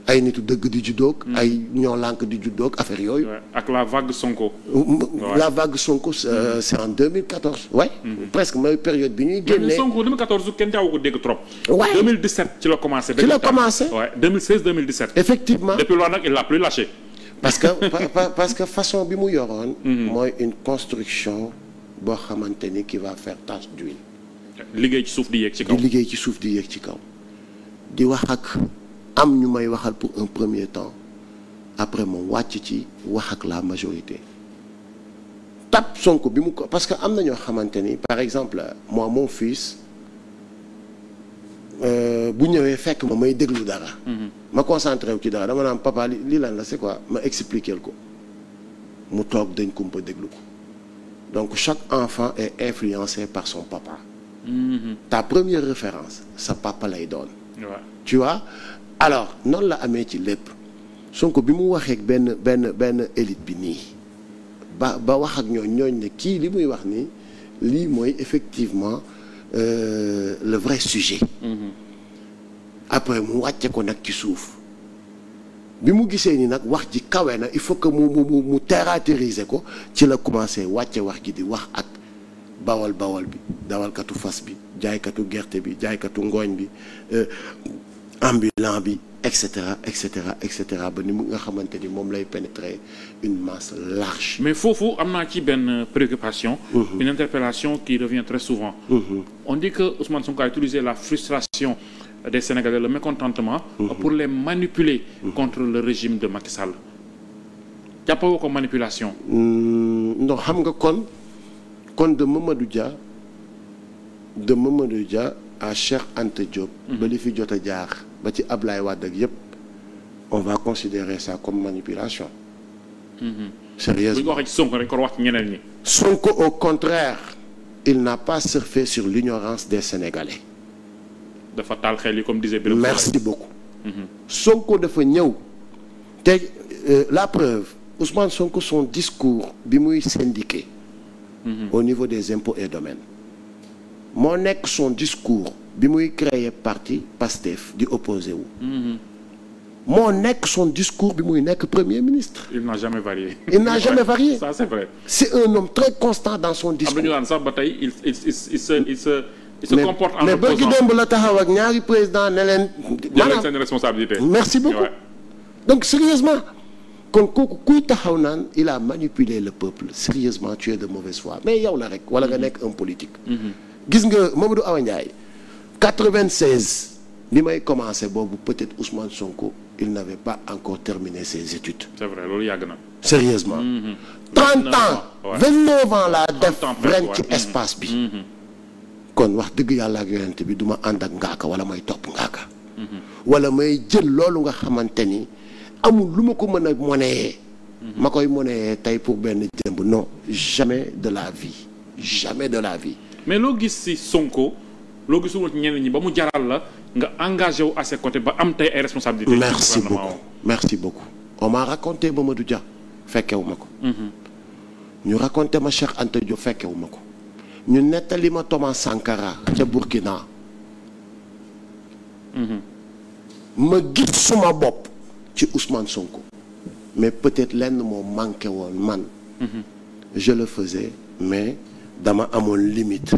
ay nitu dëgg di juddoog. ay ñoo lànk di juddoog affaire yooyu. ak la vague Sonko. la vague Sonko c'est en 2014. ouais. presque mooy période bi ñuy génnee. Sonko 2014 kenn jaawu ko dégg trop. ouais 2017 ci la commencé. ci la commencé. ouais 2016 2017. effectivement depuis loolu nag il l'a plus lâché. parce que façon bi mu yoroon. mooy une construction boo xamante ni qui va faire tache d'huile. liggéey ci suuf di yéeg ci kaw. di liggéey ci suuf di yéeg ci kaw. di wax ak. am ñu may waxal pour un premier temps après moom wàcc ci wax ak la majorité tap Sonko bi mu ko parce que am na ñoo xamante ni par exemple moi mon fils bu ñëwee fekk ma may déglu dara. ma concentré wu ci dara dama naan papa lii lan la c'est quoi ma expliquer ko mu toog dañ ko mën déglu ko donc chaque enfant est influencé par son papa. Ta première référence sa papa lay doon. tu vois. alors noonu la amee ci lépp Sonko bi mu waxee benn élite bi nii ba wax ak ñooñ ne kii li muy wax nii lii mooy effectivement le vrai sujet. après mu wàcce ko nag ci suuf bi mu gisee ni nag wax ji kawe na il faut que mu théâtraliser ko ci la commencé wàcce wax ji di wax ak bawal bi dawalkatu fas bi jaaykatu gerte bi jaaykatu ngooñ bi. ambulant bi et cetera ba ni mu nga xamante ni moom lay pénétrer une masse large. mais foofu am naa ci benn préoccupation. Une interpellation qui revient très souvent. On dit que Ousmane Sonko a utilisé la frustration des Sénégalais, le mécontentement. Pour les manipuler contre le régime de Macky Sall. jàppoo ko manipulation. non xam nga kon de Mamadou Dia à Cheikh Anta Diop. ba li fi jot a jaar ba ci Ablaye Wade ak yëpp on va considérer ça comme manipulation. sérieusement bu ñu ko waxee ci Sonko rek ko wax ci ñeneen ñi. Sonko au contraire il n'a pas surfé sur l'ignorance des Sénégalais. dafa taal xel yi comme disait Birame. merci beaucoup. Sonko dafa ñëw te la preuve Ousmane Sonko son discours bi muy syndiqué. au niveau des impôts et domaines. moo nekk son discours bi muy créer parti PASTEF di opposé wu. moo nekk son discours bi muy nekk premier ministre. il n'a jamais varié. il n'a jamais varié. ça c'est vrai. c'est un homme très constant dans son discours. am na ñu naan sax ba tey il se comporte en opposant. mais bëgg démb la taxaw ak ñaari président ne leen. maanaam seen responsabilité. merci beaucoup. Ouais. donc sérieusement kon kooku kuy taxaw naan il a manipulé le peuple sérieusement tu es de mauvaise foi mais yow la rek wala nga nekk un politique. gis nga Mamadou Awa Ndiaye 96 bi may commencé boobu peut-être Ousmane Sonko il n'avait pas encore terminé ses études. c'est vrai loolu yàgg na. sérieusement 30 ans 29 ans laa def ren ci espace bi. kon wax dëgg yàlla ak yonent bi du ma ànd ak ngaaka wala may topp ngaaka. wala may jël loolu nga xamante ni amul lu ma ko mën a monnayer. ma koy monnayer tey pour benn jëmb non jamais de la vie jamais de la vie. mais loo gis ci Sonko loo gisul woon ci ñeneen ñi ba mu jaral la nga engagé wu à ses côtés ba am tey ay responsabilités. merci beaucoup on m'a raconté Mamadou Dia fekkewu ma ko. ñu raconté ma Cheikh Anta Diop fekkewu ma ko. ñu nettali ma Thomas Sankara ca Burkina. ma gis suma bopp ci Ousmane Sonko. mais peut-être lenn moo manqué woon man. je le faisais mais. dama amoon limite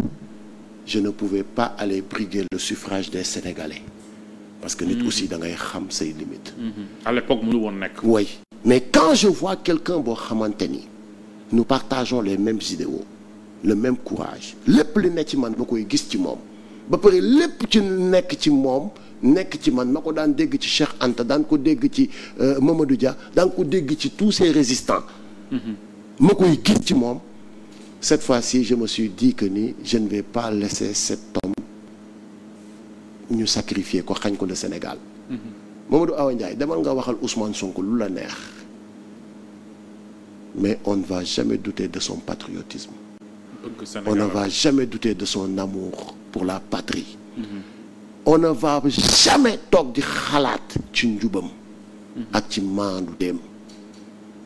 je ne pouvais pas aller briguer le suffrage des Sénégalais parce que nit aussi da ngay xam say limites. à l'époque mënu woon nekk. oui mais quand je vois quelqu'un boo xamante ni nous partageons les mêmes idéaux le même courage lépp li nekk ci man ma koy gis ci moom ba pare lépp ci nekk ci moom nekk ci man ma ko daan dégg ci Cheikh Anta daan ko dégg ci Mamadou Dia daan ko dégg ci tous ces résistants. ma koy gis ci moom. Cette fois-ci, je me suis dit que je ne vais pas laisser cet homme ñu sacrifier ko xañ ko le Sénégal. Mamadou Awa Ndiaye demal nga waxal Ousmane Sonko lu la neex mais on ne va jamais douter de son patriotisme. On ne va jamais douter de son amour pour la patrie. On ne va jamais toog di xalaat ci njubam ak ci maandu dem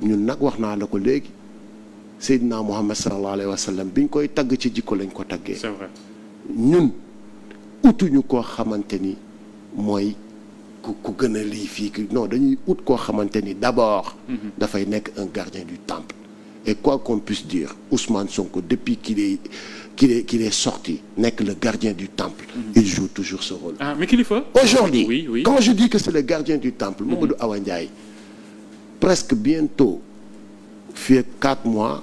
ñun nag wax naa la ko léegi Seydina Muhammad sallallahu alayhi wa sallam biñ koy tagg ci jikko lañ ko taggee. C'est vrai. ñun utuñu koo xamante ni mooy ku gën a lii fii non dañuy ut koo xamante ni d'abord dafay nekk un gardien du temple. Et quoi qu'on puisse dire, Ousmane Sonko, depuis qu'il est sorti, n'est que le gardien du temple. Il joue toujours ce rôle. Ah, mais qu'il faut. Aujourd'hui, oui. Quand je dis que c'est le gardien du temple, Mamadou Awa Ndiaye, presque bientôt, fait 4 mois,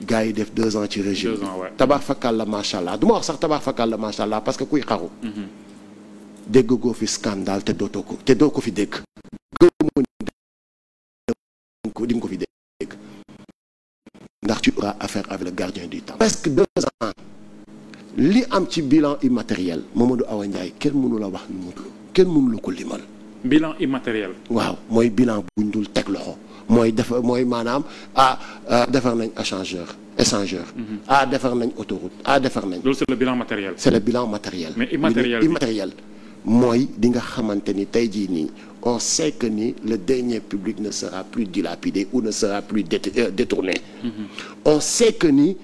gars yi def 2 ans ci régime. 2 ans, ouais. Tabax fakal la machallah. Du ma wax sax tabax fakal la machallah parce que kuy xaru. Dégg goo fi scandale te doo ko fi dégg. di nga ko fi dégg ndax tu auras affaire avec le gardien du temps. Presque 2 ans li am ci bilan immatériel Mamadou Awa Ndiaye kenn mënu la wax nu mu kenn mënu la ko limal. Bilan immatériel. waaw mooy bilan buñ dul teg loxo mooy maanaam defar nañ échangeur. defar nañ autoroute defar nañ. loolu c'est le bilan matériel. c'est le bilan matériel. mais immatériel mooy di nga xamante ni tey jii nii on sait que ni le denier public ne sera plus dilapidé ou ne sera plus détourné. On sait que ni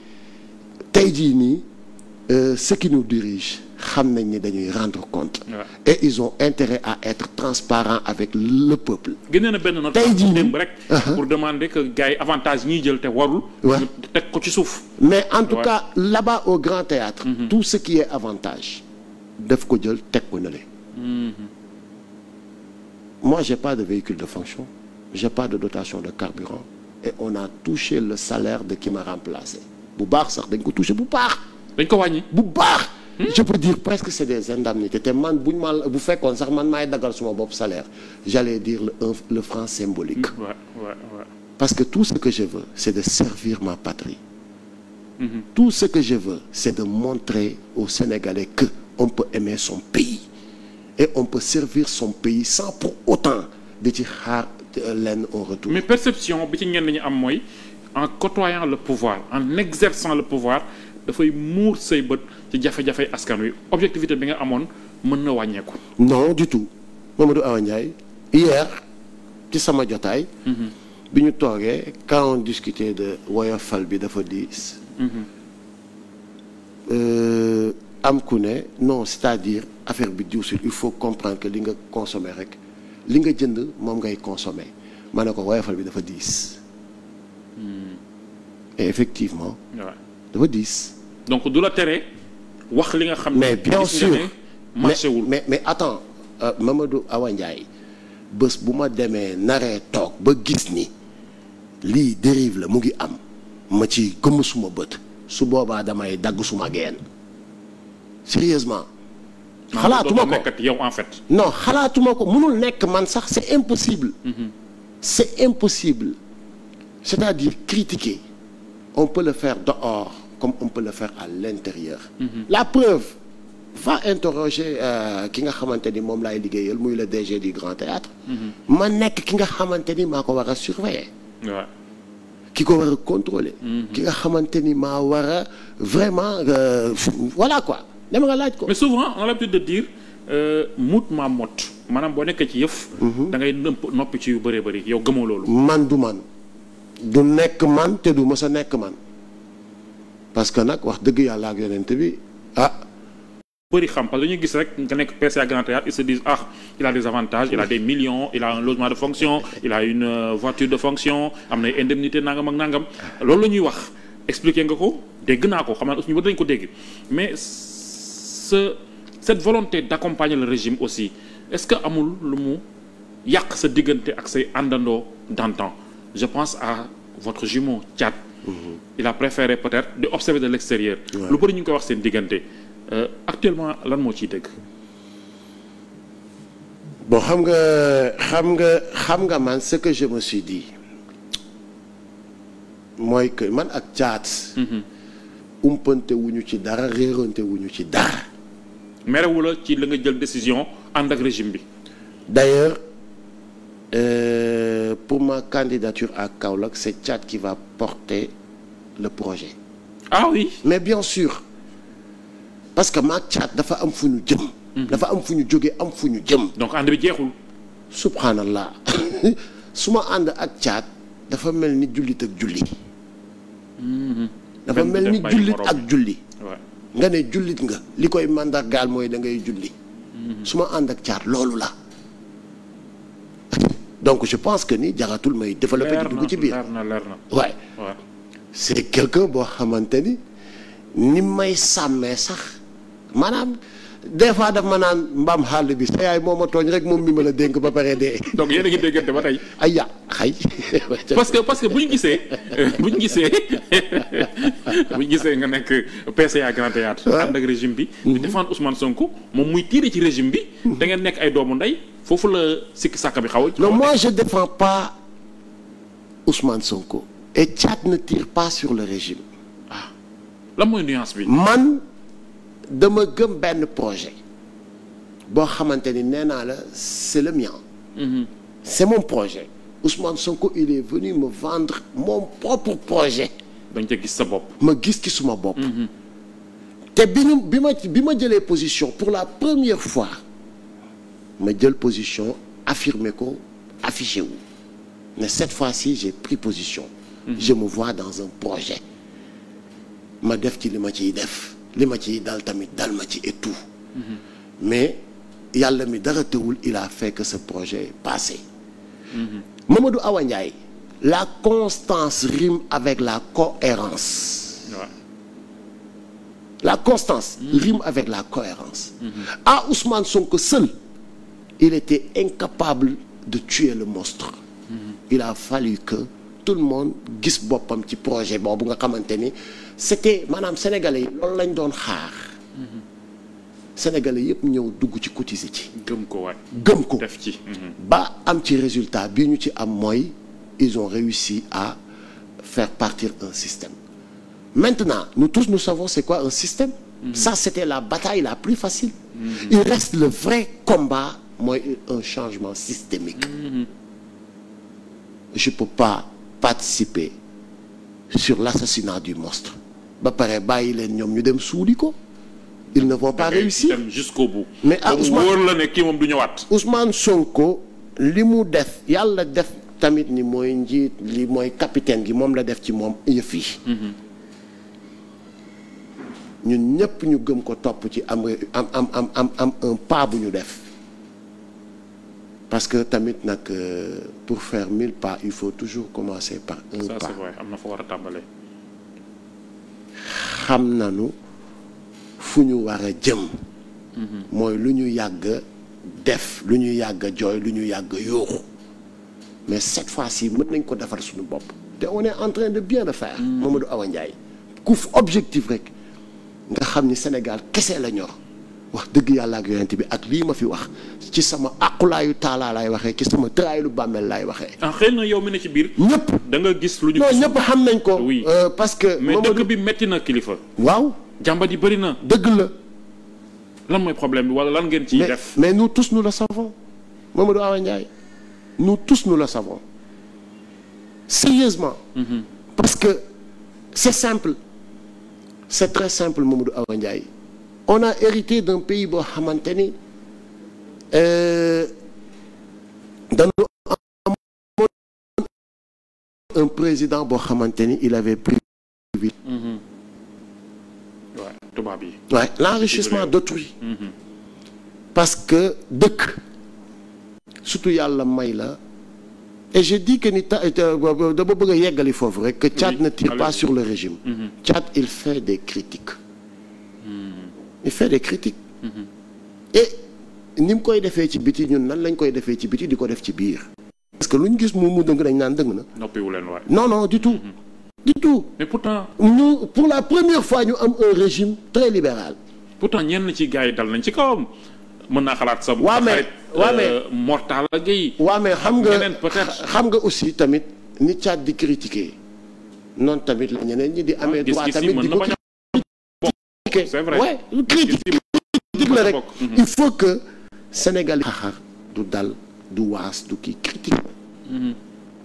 tey jii nii ceux qui nous dirigent xam nañ ni dañuy rendre compte. Et ils ont intérêt à être transparents avec le peuple. génne na benn note tey jii nii rek pour demander que gars yi avantage ñuy jël te warul. teg ko ci suuf. mais en tout cas là-bas au Grand Théâtre tout ce qui est avantage daf ko jël teg ko na le. Moi, j'ai pas de véhicule de fonction, j'ai pas de dotation de carburant et on a touché le salaire de qui m'a remplacé. Bu baax sax dañ ko touché bu baax. dañ ko wàññi bu baax. Je peux dire presque c'est des indemnités te man bu fekkoon sax man maay daggal suma bopp salaire j'allais dire le franc symbolique. Ouais. Parce que tout ce que je veux, c'est de servir ma patrie. Tout ce que je veux, c'est de montrer aux Sénégalais que on peut aimer son pays. Et on peut servir son pays sans pour autant di ci xaar leen en retour. Mais perception bi ci ñenn ñi am mooy en côtoyant le pouvoir en exerçant le pouvoir dafay muur say bët ci jafe-jafe askan wi objectivité bi nga amoon mën na wàññeeku. Non du tout Mamadou Awa Ndiaye hier ci sama jotaay. bi ñu toogee quand on discutait de woyofal bi dafa diis. am ku ne non c'est-à-dire affaire bi diwsul il faut comprendre que li nga consommer rek li nga jënd moom ngay consommer ma ne ko woyofal bi dafa diis. Et effectivement. dafa diis. donc du la tere wax li nga xam ne. mais bien sûr marché wul mais attends Mamadou Awa Ndiaye bés bu ma demee naree toog ba gis ni lii dérive la mu ngi am ma ci gëmm suma bët su boobaa damay dagg suma geen. Sérieusement xalaatuma ko yow en fait. non xalaatuma ko mënul nekk man sax c'est impossible. C'est impossible. C'est-à-dire critiquer on peut le faire dehors comme on peut le faire à l'intérieur. La preuve va interroger ki nga xamante ni moom laay liggéeyal muy le DG du Grand Théâtre. ma nekk ki nga xamante ni maa ko war a surveiller. ki ko war a contrôler. ki nga xamante ni maa war a vraiment voilà quoi. dama nga laaj ko. mais souvent on a l'habitude de dire mut maa mot maanaam boo nekkee ci yëf. da ngay noppi ci yu bëree bëri yow gëmoo loolu. man du nekk man te du mës a nekk man parce que nag wax dëgg yàlla ak yonent bi bëri xam parce que dañuy gis rek nga nekk PCA Grand Théâtre ils se disent il a des avantages il a des millions il a un logement de fonction il a une voiture de fonction am na indemnité nangam ak nangam loolu la ñuy wax expliquer nga ko dégg naa ko xam naa aussi ñu bëri dañu ko dégg mais cette volonté d'accompagner le régime aussi est-ce que amul lu mu yàq sa diggante ak say àndandoo d'antan je pense à votre jumeau Thiat. Il a préféré peut-être de observer de l'extérieur. lu bëri ñu ngi koy wax seen diggante actuellement lan moo ciy dëgg. bon xam nga man ce que je me suis dit mooy que man ak Thiat. umpante wuñu ci dara réerante wuñu ci dara. merewu la ci la nga jël décision ànd ak régime bi. D'ailleurs pour ma candidature à Kaolack c'est Thiat qui va porter le projet. Ah oui. Mais bien sûr parce que maag Thiat dafa am fu ñu jëm. dafa am fu ñu jógee am fu ñu jëm. donc ànd bi jeexul. subhanallah su ma ànd ak Thiat dafa mel ni jullit ak julli. dafa mel ni jullit ak julli. nga ne jullit nga li koy màndargaal mooy da ngay julli. su ma ànd ak Thiat loolu la. donc je pense que ni jaratul may développer di dugg ci biir. leer na waaye c'est quelqu'un boo xamante ni may sàmmee sax maanaam des fois daf ma naan mbaam xàll bi sa yaay moo ma tooñ rek moom mi ma la dénk ba pare dee. donc yéen a ngi déggante ba tey. ay ya xay. parce que bu ñu gisee nga nekk PCA Grand Théâtre ànd ak régime bi. di défendre Ousmane Sonko moom muy tiire ci régime bi. da ngeen nekk ay doomu ndey foofu la sikki sàkk bi xaw a. non moi je défends pas Ousmane Sonko. et Thiat ne tire pas sur le régime. ah lan mooy nuance bi. man dama gëm benn projet boo xamante ni nee naa la c'est le mien. c'est mon projet. Ousmane Sonko il est venu me vendre mon propre projet. dañ ca gis sa bopp. ma gis ci suma bopp. te bi ma jëlee position pour la première fois ma jël position affirmer ko affiché wu mais cette fois-ci j'ai pris position. je me vois dans un projet. ma def ci li ma ciy def li ma ciy dal tamit dal ma ci et tout. mais yàlla mi dara teewul il a fait que ce projet est passé. Mamadou Awa Ndiaye la constance rime avec la cohérence. La constance rime avec la cohérence. À Ousmane Sonko seul il était incapable de tuer le monstre. Il a fallu que tout le monde gis boppam ci projet boobu nga xamante ni c'était maanaam sénégalais yi loolu lañ doon xaar. sénégalais yëpp ñëw dugg ci cotiser ci. gëm ko waay gëm ko def ci. ba am ci résultat bi ñu ci am mooy ils ont réussi à faire partir un système. Maintenant nous tous nous savons c'est quoi un système. Ça c'était la bataille la plus facile. Il reste le vrai combat mooy un changement systémique. Je peux pas participer sur l'assassinat du monstre ba pare bàyyi leen ñoom ñu dem suuli ko. Ils ne vont pas réussir jusqu'au bout. mais ah Ousmane wóor la ne kii moom du ñëwaat. Ousmane Sonko li mu def yàlla def tamit ni mooy njiit li mooy capitaine gi moom la def ci moom yëf yi. ñun ñëpp ñu gëm ko topp ci am un pas bu ñu def parce que tamit nag pour faire 1000 pas il faut toujours commencer par un pas. Ça c'est vrai am na fa war a tàmbalee. xam nañu fu ñu war a jëm. mooy lu ñu yàgg def lu ñu yàgg jooy lu ñu yàgg yooxu mais cette fois-ci mën nañ ko defar suñu bopp te on est en train de bien le faire. Mamadou Awa Ndiaye ku objectif rek nga xam ni Sénégal kese la ñor wax dëgg yàlla ak yonent bi ak lii ma fi wax ci sama aqulaayu taalaa laay waxee ci sama tëraayu bàmmeel laay waxee. ah xëy na yow mi ne ci biir. ñëpp da nga gis lu ñu. non ñëpp xam nañ ko. oui parce que. mais dëkk bi metti na kilifa. waaw. jàmbat yi bëri na. dëgg la. lan mooy problème bi wala lan ngeen ciy def. mais nous tous nous le savons Mamadou Awa Ndiaye nous tous nous le savons sérieusement. parce que c'est simple c'est très simple Mamadou Awa Ndiaye on a hérité d'un pays boo xamante ni dañu amoon un président boo xamante ni il avait pris. tubaab yi. Ouais, l'enrichissement d'autrui. parce que dëkk surtout yàlla may la et je dis que ni dama bëgg a yeggali foofu rek que Thiat ne tire pas sur le régime. Thiat il fait des critiques. il fait des critiques. et ni mu koy defee ci biti ñun nan lañ koy defee ci biti di ko def ci biir. parce que lu ñu gis mu dëng dañ naan dëng na. noppiwu leen waay. non du tout. du tout. mais pourtant. ñu pour la première fois ñu am un régime très libéral. pourtant ñenn ci gars yi dal nañ ci kawam mën naa xalaat sa. waaw mais Mortala Gueye. waaw mais xam nga ñeneen peut-être. xam nga aussi tamit ni Thiat di critiquer noonu tamit la ñeneen ñi di amee droit tamit di ko critiquer. c'est vrai ouais critique la rek il faut que Sénégal xaxar du dal du waas du kii critique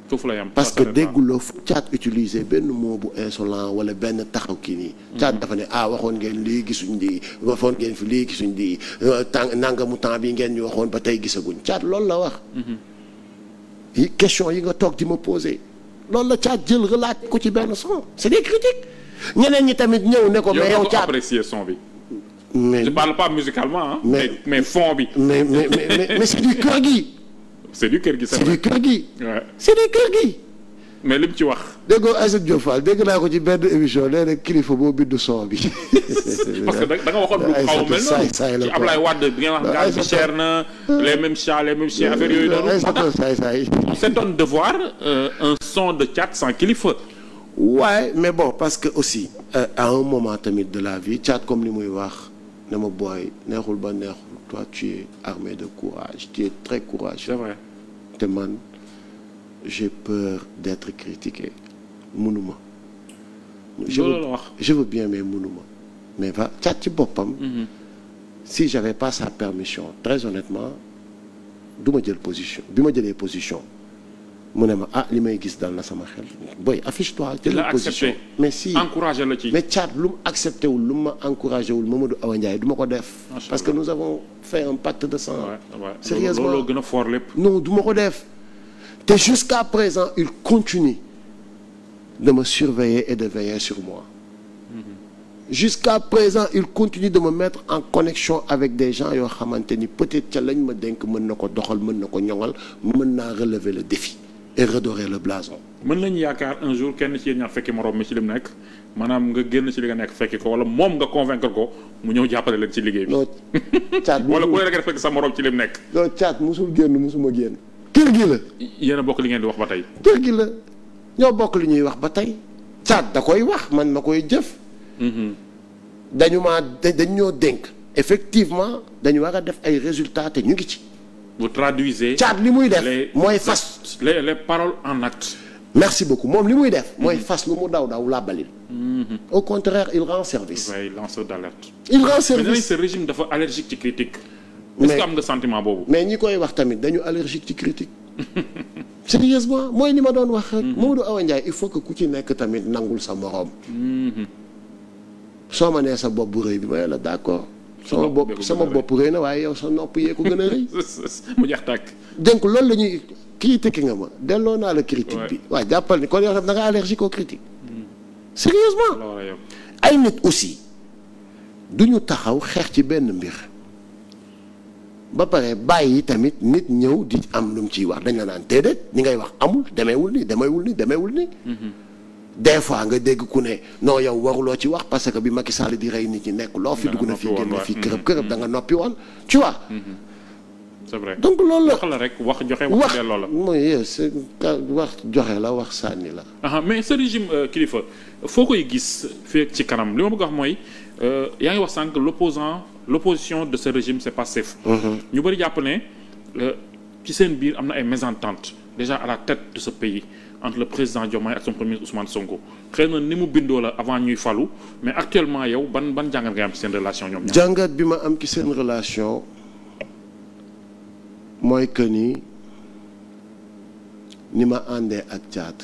foofu la yam parce que dégguloo fu caat utiliser benn mot bu insolent wala benn taxaw kii nii. caat dafa ne waxoon ngeen lii gisuñ lii waxoon ngeen fi lii gisuñ lii nangamu temps bi ngeen ñu waxoon ba tey gisaguñ caat loolu la wax. question yi nga toog di ma poser loolu la caat jël relaté ko ci benn son c'est des critiques ñeneen ñi tamit ñëw ne ko. mais yow caat apprécier son bi. mais je parle pas musicalement mais fond bi. mais c'est du kër gi. c'est du kër gi c'est du kër gi. Ouais. c'est du kër gi. mais lim ci wax. déggoo Aïssatou Diop Fall dégg naa ko ci benn émission nee na kilifa boo bindu son bi. parce que da nga waxoon lu xaw a mel noonu ci Ablaye Wade bi nga wax gaz bi cher na les mêmes chats affaires yooyu noonu. Aïssatou saay. c'est un devoir un son de Thiat sans kilifa. Ouais mais bon parce que aussi à un moment tamit de la vie Thiat comme li muy wax ne ma booy neexul ba neexul toi tu es armé de courage tu es très courageux. C'est vrai. te man j'ai peur d'être critiqué mënuma. loolu la wax je veux bien mais mënuma mais va Thiat ci boppam. si j'avais pas sa permission très honnêtement du ma jël position bi ma jëlee position mu ne ma li may gis dal na sama xel boy affiche-toi jël position mais si encouragé la ci mais Thiat lu mu accepté wul lu ma encouragé wul Mamadou Awa Ndiaye du ma ko def parce que nous avons fait un pacte de sang. Sérieusement loolu gën a fort lépp. non du ma ko def te jusqu'à présent il continue de me surveiller et de veiller sur moi. Jusqu'à présent il continue de me mettre en connexion avec des gens yoo xamante ni peut-être ca lañ ma dénk mën na ko doxal mën na ko ñoŋal mën naa relever le défi et redorer le blason. mën nañu yaakaar un jour kenn ci yéen ñaar fekki moroom mi ci lim nekk maanaam nga génn ci li nga nekk fekki ko wala moom nga convaincre ko mu ñëw jàppale leen ci liggéey bi. non Thiat wala ku rek fekk sa moroom ci lim nekk. non Thiat musul génn musuma génn. kër gi la. yéen a bokk li ngeen di wax ba tey. kër gi la ñoo bokk li ñuy wax ba tey. Thiat da koy wax man ma koy jëf. dañu ñoo dénk effectivement dañu war a def ay résultats te ñu ngi ci. vous traduisez. Thiat li muy def mooy fas les paroles en actes. merci beaucoup moom li muy def. mooy fas lu mu daw làbbalil. au contraire il rend service. oui lanceur d'alerte. il rend service mais ce régime dafa allergique ci critique. est-ce que am nga sentiment boobu. mais ñi koy wax tamit dañu allergique ci critique. sérieusement mooy ni ma doon wax rek. Mamadou Awa Ndiaye il faut que ku ci nekk tamit nangul sa moroom. soo ma nee sa bopp bu rëy bi ma la d'accord. sama bopp rëy na waaye yow sa nopp yee ko gën a rëy. mu jeex tàkk. donc loolu la ñuy critiquer nga ma delloo naa la critique bi. waaw jàppal ni kon yow da nga allergique aux critiques. sérieusement ay nit aussi du ñu taxaw xeex ci benn mbir ba pare bàyyi tamit nit ñëw di am lu mu ciy wax dañ la naan déedéet ni ngay wax amul demeewul ni. des fois nga dégg ku ne non yow waruloo ci wax parce que bi Macky Sall di rey nit ñi nekk loo fi dugg na fii génn fii kërëb da nga noppi woon tu vois. c'est vrai donc loolu la wax la rek wax joxe wax delloo la. mooy c'est wax joxe la wax sànni la. mais ce régime kilifa foo koy gis fii ci kanam li ma bëgg a wax mooy yaa ngi wax sànq l'opposition de ce régime c'est passif. ñu bëri jàpp ne ci seen biir am na ay mésententes déjà à la tête de ce pays. entre le président Diomaye ak son premier Ousmane Sonko xëy na ni mu bindoo la avant ñuy falu mais actuellement yow ban jàngat ngay am ci seen relation ñoom ñaar. jàngat bi ma am ci seen relation mooy que ni ma àndee ak Thiat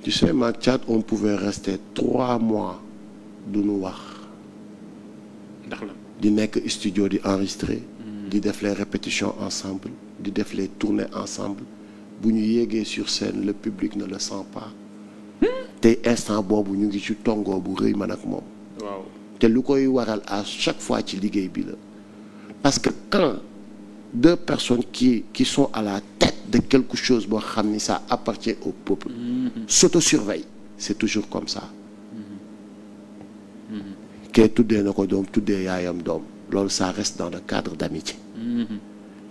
tu sais ma Thiat on pouvait rester 3 mois du ñu wax. ndax la di nekk studio di enregistrer. di def les répétitions ensemble di def les tournées ensemble. bu ñu yéegee sur scène le public ne le sent pas te instant boobu ñu ngi ci tongoo bu rëy man ak moom. waaw te lu koy waral à chaque fois ci liggéey bi la parce que quand 2 personnes qui sont à la tête de quelque chose boo xam ni ça appartient au peuple s'autosurveillent c'est toujours comme ça. kee tuddee na ko doom tuddee yaayam doom loolu ça reste dans le cadre d'amitié.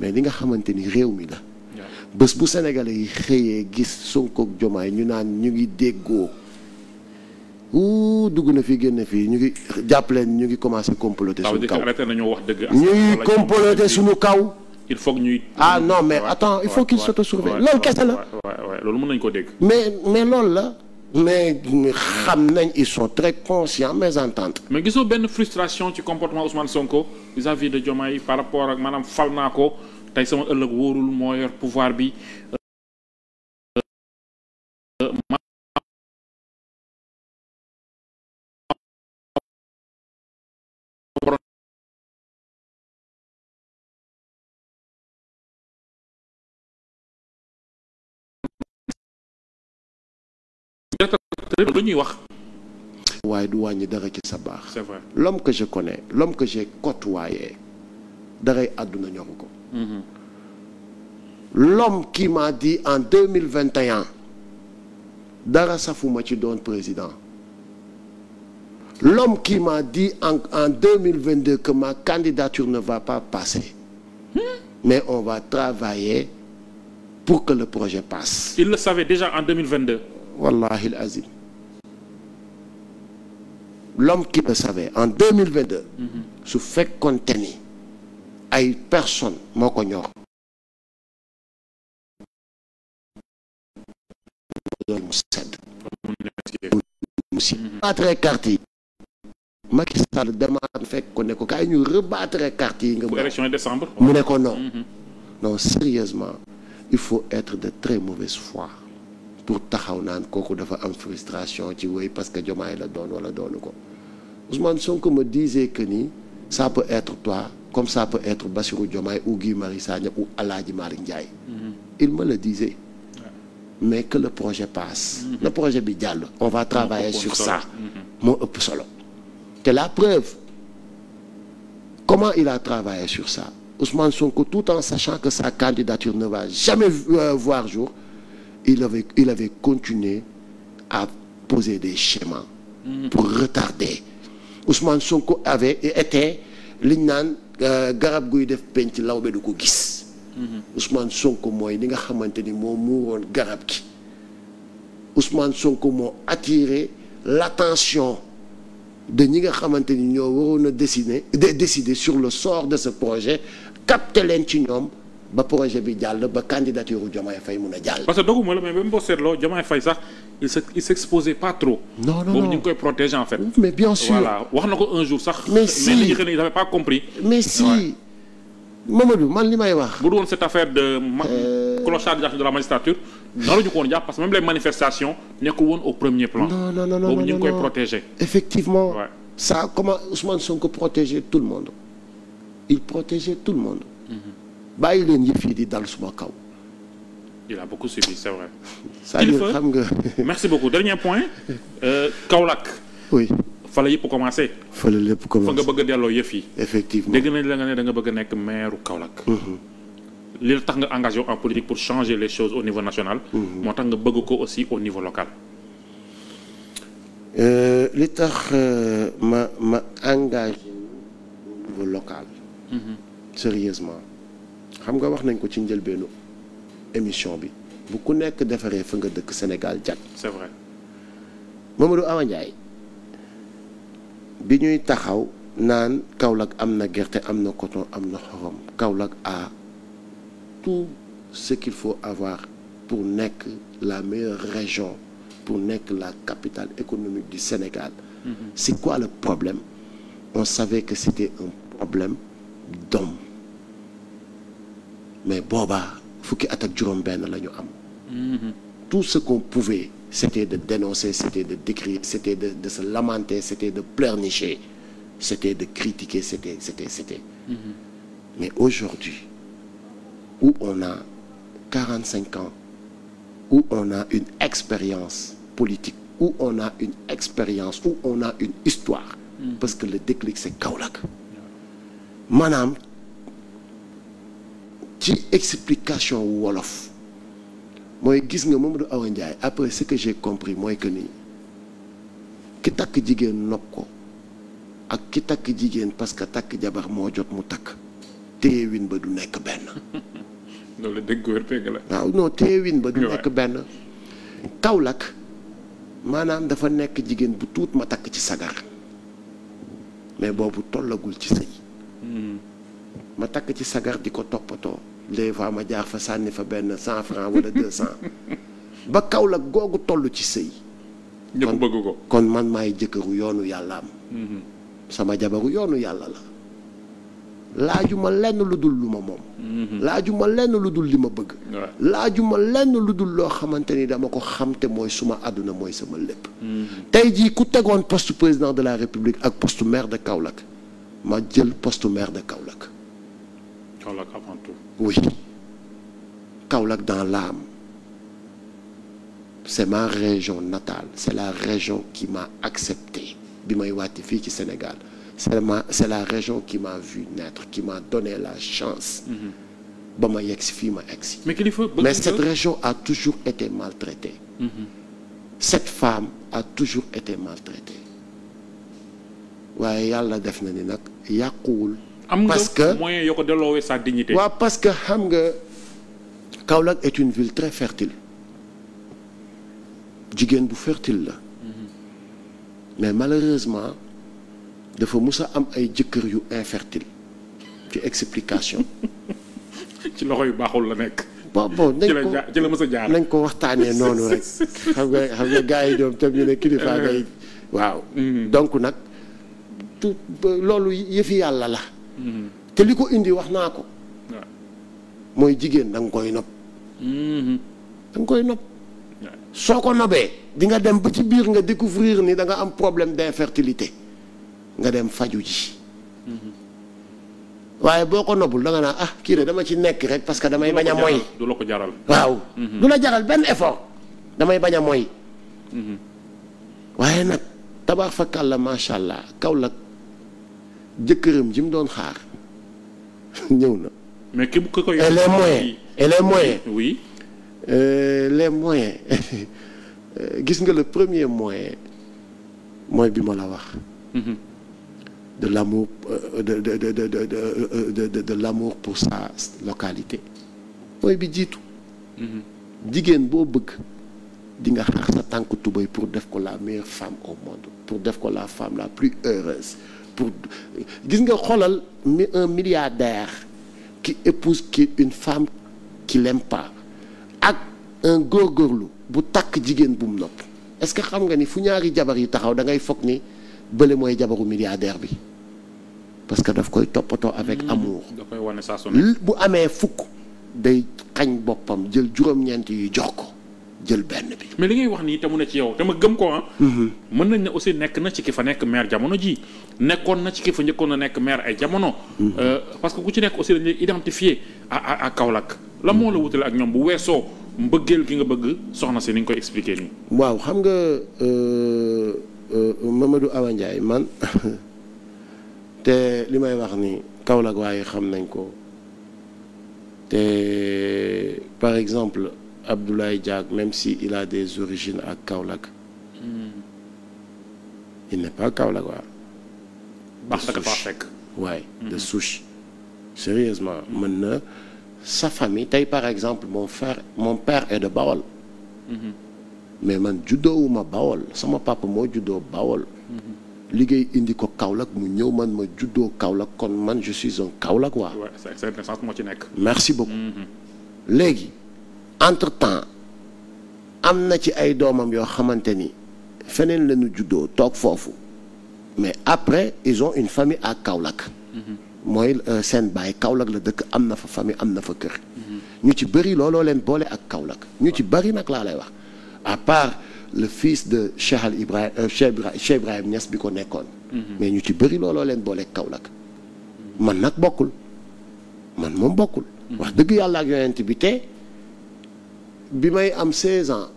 mais li nga xamante ni réew mi la. bés bu Sénégalais yi xëyee gis Sonko ak Diomaye ñu naan ñu ngi déggoo dugg na fi génn fii ñu ngi jàppaleen ñu ngi commencé comploter suñu kaw ñu ngi comploter suñu kaw. il faut que ñuy. non mais attends il faut qu'il s'autosurveille loolu kese la. loolu mën nañu ko dégg. mais loolu la. mais xam nañ ils sont très conscients mésententes. mais gisoo benn frustration ci comportement Ousmane Sonko vis-à-vis de Diomaye par rapport ak maanaam fal naa ko. tey sama ëllëg wóorul moo yor pouvoir bi lu ñuy wax. waaye du wàññi dara ci sa baax. C'est vrai. L'homme que je connais, l'homme que j'ai côtoyé daray àdduna ñoru ko. L'homme qui m'a dit en 2021 dara safuma ci doon président. L'homme qui m'a dit en 2022 que ma candidature ne va pas passer. Mais on va travailler pour que le projet passe. Il le savait déjà en 2022. Wallahi al-azim. L'homme qui le savait en 2022. su fekkoonte ni ay personnes moo ko ñor. doon mu sedd. mu si battre carte yi. Macky Sall demaat fekk ko ne ko kaay ñu rebattre carte yi nga. pour élection décembre. mu ne ko non. Non, sérieusement il faut être de très mauvaise foi pour taxaw naan kooku dafa am frustration ci wéy parce que Diomaye la doon wala doonu ko. Ousmane Sonko me disait que ni ça peut être toi comme ça peut être Bassirou Diomaye ou Guy Marius Sagna ou Aladji Malick Ndiaye. Il me le disait. Mais que le projet passe. Le projet bi jàll. On va travailler sur ça. moo ëpp solo. te la preuve comment il a travaillé sur ça. Ousmane Sonko, tout en sachant que sa candidature ne va jamais voir jour, il avait continué à poser des schémas pour retarder. Ousmane Sonko avait été li ñu naan garab guy def penc lawbe du ko gis. Ousmane Sonko mooy li nga xamante ni moo muuroon garab gi. Ousmane Sonko moo attiré l'attention de ñi nga xamante ni ñoo waroon a décider sur le sort de ce projet capté leen ci ñoom ba projet bi jàll ba candidature u Diomaye Faye mun a jàll. parce que doguma la mais même boo seetloo Diomaye Faye sax il s'exposait pas trop. non boobu ñu ngi koy protéger en fait. mais bien sûr voilà wax na ko un jour sax. mais si mais nit ñi xëy na ils n'avaient pas compris. mais si Mamadou man li may wax. bu doon cette affaire de clochardisation de la magistrature naruñu ko woon jàpp parce que même les manifestations nekkul woon au premier plan. non boobu ñu ngi koy protéger. effectivement Ouais. ça comment Ousmane Sonko protégeait tout le monde. Il protégeait tout le monde. bàyyi leen yëf yi di dal suma kaw. il a beaucoup suivi c'est vrai. c'est-à-dire xam nga. merci beaucoup dernier point. Kaolack. oui. fa la yëpp commencé. fa la lépp commencé fa nga bëgg a delloo yëf yi. effectivement dégg nañ la nga ne da nga bëgg a nekk maire Kaolack. li tax nga engagé en politique pour changer les choses au niveau national. moo tax nga bëgg ko aussi au niveau local. li tax ma engagé au niveau local. sérieusement xam nga wax nañ ko ci njëlbeenu émission bi bu ku nekk defaree fa nga dëkk Sénégal jag. c'est vrai. Mamadou Awa Ndiaye bi ñuy taxaw naan Kaolack am na gerte am na coton am na xorom Kaolack a tout ce qu'il faut avoir pour nekk la meilleure région pour nekk la capitale économique du Sénégal. C'est quoi le problème? On savait que c'était un problème d'homme mais boobaa fukki at ak juróom-benn la ñu am. Tout ce qu'on pouvait c'était de dénoncer, c'était de décrire, c'était de se lamenter, c'était de pleurnicher, c'était de critiquer, c'était. Mais aujourd'hui où on a 45 ans, où on a une expérience politique, où on a une expérience, où on a une histoire. Parce que le déclic c'est Kaolack. Maanaam ci explication wolof mooy gis nga Mamadou Awa Ndiaye après ce que j'ai compris mooy que ni ki takk jigéen nopp ko ak ki takk jigéen parce que takk jabar moo jot mu takk téyewin ba du nekk benn. loolu dëgg wér pegg la. waaw non téyewin ba du nekk benn. Kaolack maanaam dafa nekk jigéen bu tuut ma takk ci sagar mais boobu tollagul ci sëy ma takk ci sagar di ko toppatoo des fois ma jaar fa sànni fa benn 100 francs wala 200 ba Kaolack googu toll ci sëy ñëpp bëgg ko. kon man maay jëkkëru yoonu yàlla am sama jabaru yoonu yàlla la laajuma lenn lu dul lu ma moom laajuma lenn lu dul li ma bëgg laajuma lenn lu dul loo xamante ni dama ko xam te mooy suma àdduna mooy sama lépp tey jii ku tegoon poste président de la République ak poste maire de Kaolack ma jël poste maire de Kaolack. Kaolack avant tout. Oui Kaolack dans l'âme c'est ma région natale, c'est la région qui m'a accepté bi may wàcc fii ci Sénégal, c'est la région qui m'a vu naître, qui m'a donné la chance ba ma yegg si fii ma egg si. Mais cette région a toujours été maltraitée. Cette femme a toujours été maltraitée. waaye yàlla def na ni nag yàquwul. parce que am nga moyen yoo ko delloowee sa dignité. waaw parce que xam nga Kaolack est une ville très fertile. jigéen bu fertile la. mais malheureusement dafa mus a am ay jëkkër yu infertile ci explication. ci loxo yu baaxul la nekk. bon ci la mës a jaar nañ ko waxtaanee noonu rek xam nga gars yi ñoom tam ñu ne kilifa ngay waaw. donc nag tout loolu yëfi yàlla la. te li ko indi wax naa ko. mooy jigéen da nga koy nopp. da nga koy nopp. soo ko nobee di nga dem ba ci biir nga découvrir ni da nga am problème d'infertilité nga dem faju ji. waaye boo ko nobul da nga naa kii de dama ci nekk rek parce que damay bañ a moy. du la ko jaral waaw. du la jaral benn effort damay bañ a moy. waaye nag tabax fa kàlla macha allah Kaolack jëkkëram ji mu doon xaar ñëw na. mais ki ko et les moyens et les moyens. oui. Les moyens gis nga le premier moyen mooy bi ma la wax. de l'amour de l'amour pour sa localité mooy bi jiitu. jigéen boo bëgg di nga xaar sa tànk tubéy pour def ko la meilleure femme au monde, pour def ko la femme la plus heureuse. pour gis nga xoolal un milliardaire qui épouse une femme qui l'aime pas ak un góorgóorlu bu takk jigéen bu mu nopp. est-ce que xam nga ni fu ñaari jabar yi taxaw da ngay foog ni bële mooy jabaru milliardaire bi parce que daf koy toppatoo avec amour. da koy wane saa su ne. bu amee fukk day xañ boppam jël juróom-ñeent yi jox ko jël benn bi. mais li ngay wax nii te mu ne ci yow te ma gëm ko mën nañ ne aussi nekk na ci ki fa nekk maire jamono ji nekkoon na ci ki fa njëkkoon na nekk maire ay jamono. parce que ku ci nekk aussi dañuy identifier à Kaolack la moo la wutale ak ñoom bu weesoo mbëggeel gi nga bëgg soxna si ni nga koy expliquer nii. waaw xam nga Mamadou Awa Ndiaye man te li may wax ni Kaolack waaye xam nañ ko te par exemple Abdoulaye Diack même si il a des origines à Kaolack il n'est pas Kaolack waa. baax na faa fekk. waaye de souche sérieusement mën na sa famille tey par exemple mon père est de Bawol. mais man juddoowuma Bawol sama papa moo juddoo Bawol. liggéey indi ko Kaolack mu ñëw man ma juddoo Kaolack kon man je suis un Kaolack waa. waaw sa naissance moo ci nekk. merci beaucoup. léegi entre-temps am na ci ay doomam yoo xamante ni feneen la ñu juddoo toog foofu mais après ils ont une famille à Kaolack. mooy seen baay Kaolack la dëkk am na fa famille am na fa kër. ñu ci bëri looloo leen boole ak Kaolack ñu ci bëri nag laa lay wax à part le fils de Cheikh Ibrahim Niass bi ko nekkoon. mais ñu ci bëri looloo leen boole ak Kaolack. man nag bokkul man moom bokkul. wax dëgg yàlla ak yonent bi te bi may am 16 ans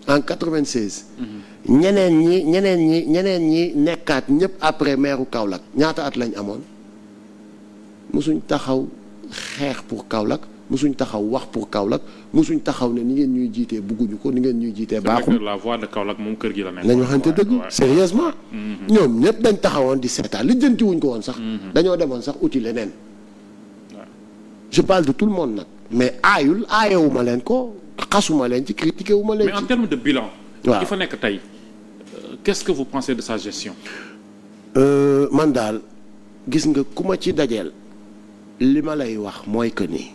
en 96. ñeneen ñi nekkaat ñëpp après maire Kaolack ñaata at lañ amoon. musuñ taxaw xeex pour Kaolack musuñ taxaw wax pour Kaolack musuñ taxaw ne ni ngeen ñuy jiitee bugguñu ko ni ngeen ñuy jiitee baaxul. la voix de Kaolack moom kër gi la nekk. nañu waxante dëgg sérieusement ñoom ñëpp dañ taxawoon di seetaan li jënti wuñ ko woon sax. dañoo demoon sax uti leneen. je parle de tout le monde nag. mais aayewuma leen ko xasuma leen ci critiqué wu ma leen ci. mais en termes de bilan. waaw ki fa nekk tey qu'est-ce que vous pensez de sa gestion. man daal gis nga ku ma ci dajeel. li ma lay wax mooy que ni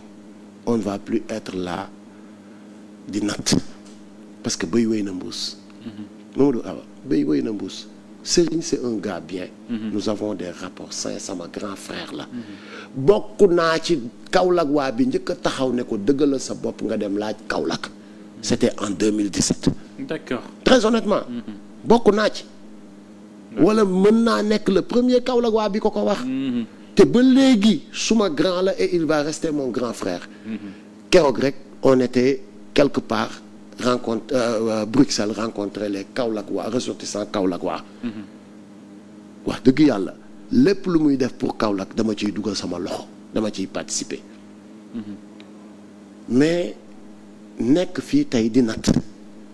on ne va plus être là di natt parce que béy wéy na mbuus. Mamadou Awa béy wéy na mbuus. Serigne c'est un gars bien. Nous avons des rapports sains sama grand frère la. bokk naa ci Kaolack waa bi njëkk a taxaw ne ko dëggal sa bopp nga dem laaj Kaolack. c'était en 2017. d'accord très honnêtement. bokk naa ci. wala mën naa nekk le premier Kaolack waa bi ko wax. te ba léegi suma grand la et il va rester mon grand frère. keroog rek on était quelque part Bruxelles rencontrer les Kaolackois ressortissants Kaolackois. wax dëgg yàlla lépp lu muy def pour Kaolack dama ciy dugal sama loxo dama ciy participer. mais nekk fii tey di natt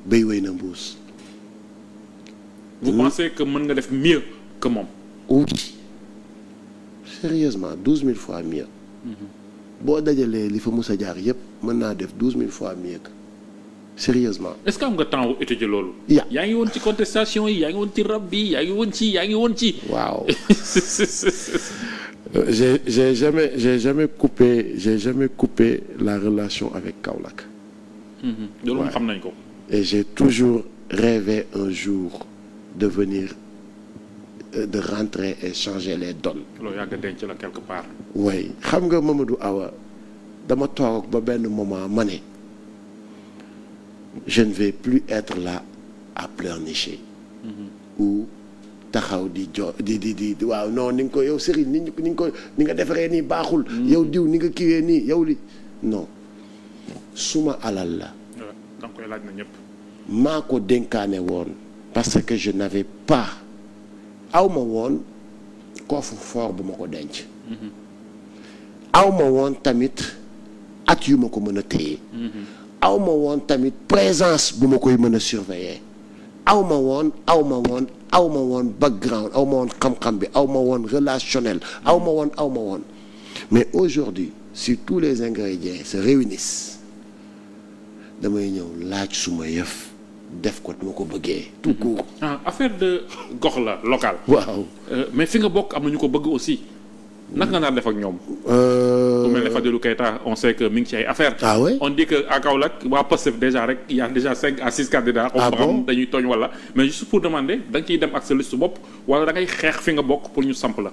béy wéy na mbuus. vous pensez que mën nga def mieux que moom. oui sérieusement 12 000 fois mieux. boo dajalee li fa mus a jaar yëpp mën naa def 12 000 fois mieux que sérieusement. est-ce que am nga temps wu étudier loolu. yaa ngi woon ci contestation yi yaa ngi woon ci rab bi yaa ngi woon ci. waaw. j'ai jamais coupé la relation avec Kaolack. loolu moom xam nañ ko. et j'ai toujours rêvé un jour de venir de rentrer et changer les donnes. loolu yàgg denc la quelque part. oui xam nga Mamadou Awa dama toog ba benn moment ma ne je ne vais plus être là à pleurnicher. ou taxaw di waaw non ni nga ko yow Serigne ni nga defaree nii baaxul. yow diw ni nga kiiwee nii yow li non suma alal la. da nga koy laaj na ñëpp. maa ko dénkaane woon parce que je n'avais pas aw ma woon coffre fort bu ma ko denc. aw ma woon tamit at yu ma ko mën a téye. aw ma woon tamit présence bu ma koy mën a surveiller. aw ma woon background aw ma woon xam-xam bi aw ma woon relationnel aw ma woon mais aujourd'hui si tous les ingrédients se réunissent damay ñëw laaj suma yëf def ko dama ko bëggee tout court. affaire de gox la local. waaw mais fi nga bokk am na ñu ko bëgg aussi naka nga naan def ak ñoom. ku mel ne Fadilou Keita on sait que mi ngi ci ay affaires. ah oui on dit que à Kaolack waa Pastef déjà rek il y a déjà 5 à 6 candidats. bon dañuy tooñ wala mais juste pour demander da nga ciy dem ak sa liste bopp wala da ngay xeex fi nga bokk pour ñu samp la.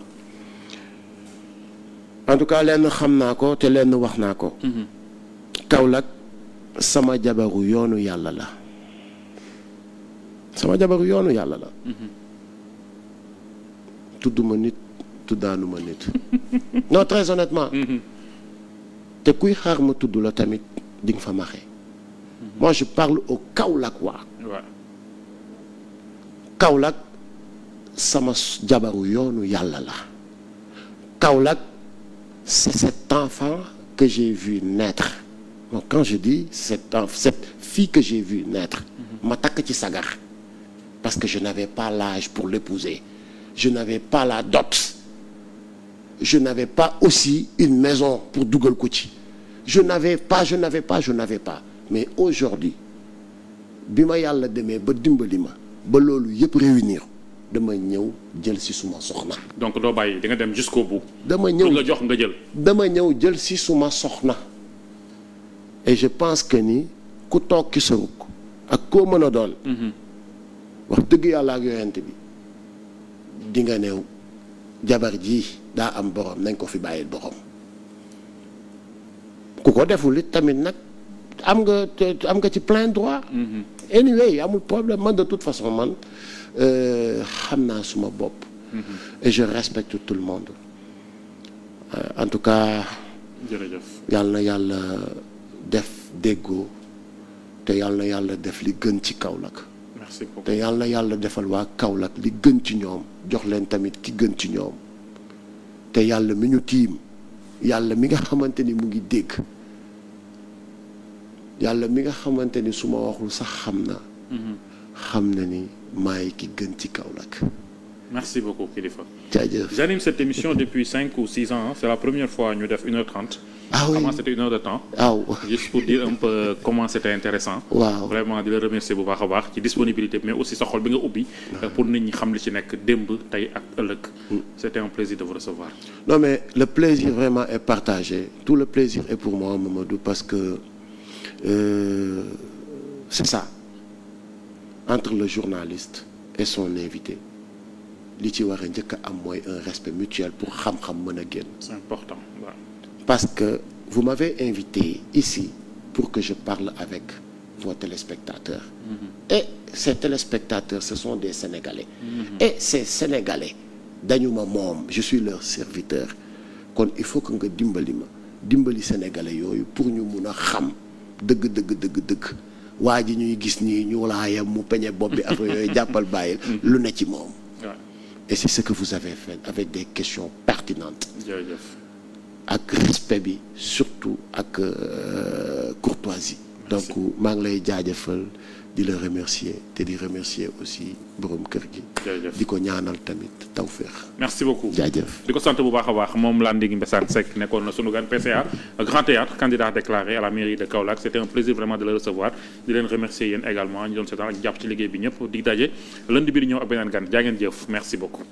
en tout cas lenn xam naa ko te lenn wax naa ko. Kaolack sama jabaru yoonu yàlla la. tudduma nit tuddaanuma nit. non très honnêtement. te kuy xaar ma tudd la tamit di nga fa maxee. moi je parle au Kaolackois. Kaolack sama jabaru yoonu yàlla la. Kaolack c'est cet enfant que j'ai vu naître. donc quand je dis cette fille que j'ai vu naître. ma takk ci sagar. parce que je n'avais pas l'âge pour l'épouser. je n'avais pas la dot. je n'avais pas aussi une maison pour dugal ko ci. je n'avais pas mais aujourd'hui bi ma yàlla demee ba dimbali ma ba loolu yëpp réunir dama ñëw jël si suma soxna. donc doo bàyyi di nga dem jusqu'au bout. dama ñëw nga jox nga jël. dama ñëw jël si suma soxna. et je pense que ni ku toog ki sa rukk ak koo mën a doon. wax dëgg yàlla ak yonent bi di nga ne jabar ji daa am borom nañ ko fi bàyyil borom. ku ko deful it tamit nag am nga ci plein droit. anyway amul problème man de toute façon man xam naa suma bopp. et je respecte tout le monde. en tout cas. jërëjëf yàlla na yàlla def déggoo te yàlla na yàlla def li gën ci Kaolack. merci beaucoup te yàlla na yàlla defal waa Kaolack li gën ci ñoom jox leen tamit ki gën ci ñoom te yàlla mi ñu tiim yàlla mi nga xamante ni mu ngi dégg yàlla mi nga xamante ni su ma waxul sax xam na ni maay ki gën ci Kaolack. merci beaucoup Kilifeu. jaajëf. j'anime cette émission depuis 5 ou 6 ans c'est la première fois ñu def 1h30. ah oui avant c'était 1 heure de temps. waaw juste pour dire un peu comment c'était intéressant. waaw vraiment di la remercier bu baax a baax ci disponibilité mais aussi sa xol bi nga ubbi. pour nit ñi xam li ci nekk démb tey ak ëllëg. c'était un plaisir de vous recevoir. non mais le plaisir vraiment est partagé tout le plaisir est pour moi Mamadou parce que c'est ça entre le journaliste et son invité li ci war a njëkk a am mooy un respect mutuel pour xam-xam mën a génn. c'est important ouais. Parce que vous m'avez invité ici pour que je parle avec vos téléspectateurs. Et ces téléspectateurs, ce sont des Sénégalais. Et ces Sénégalais, dañu ma moom je suis leur serviteur. kon il faut que nga dimbali Sénégalais yooyu pour ñu mun a xam dëgg waa ji ñuy gis nii ñu laayam mu peñe bopp bi affaire yooyu jàppal bàyyil lu ne ci moom. Et c'est ce que vous avez fait avec des questions pertinentes. ak respect bi surtout ak courtoisie. donc maa ngi lay jaajëfal di la remercier te di remercier aussi borom kër gi. di ko ñaanal tamit tawféex. merci beaucoup jaajëf. di ko sant bu baax a baax moom Landing Mbessane Seck nekkoon na sunu gan PCA Grand Théâtre candidat déclaré à la mairie de Kaolack c'était un plaisir vraiment de le recevoir di leen remercier yéen également ñu doon seetaan ak jàpp ci liggéey bi ñëpp di daje lundi bi di ñëw ak beneen gan jaa ngeen jëf merci beaucoup.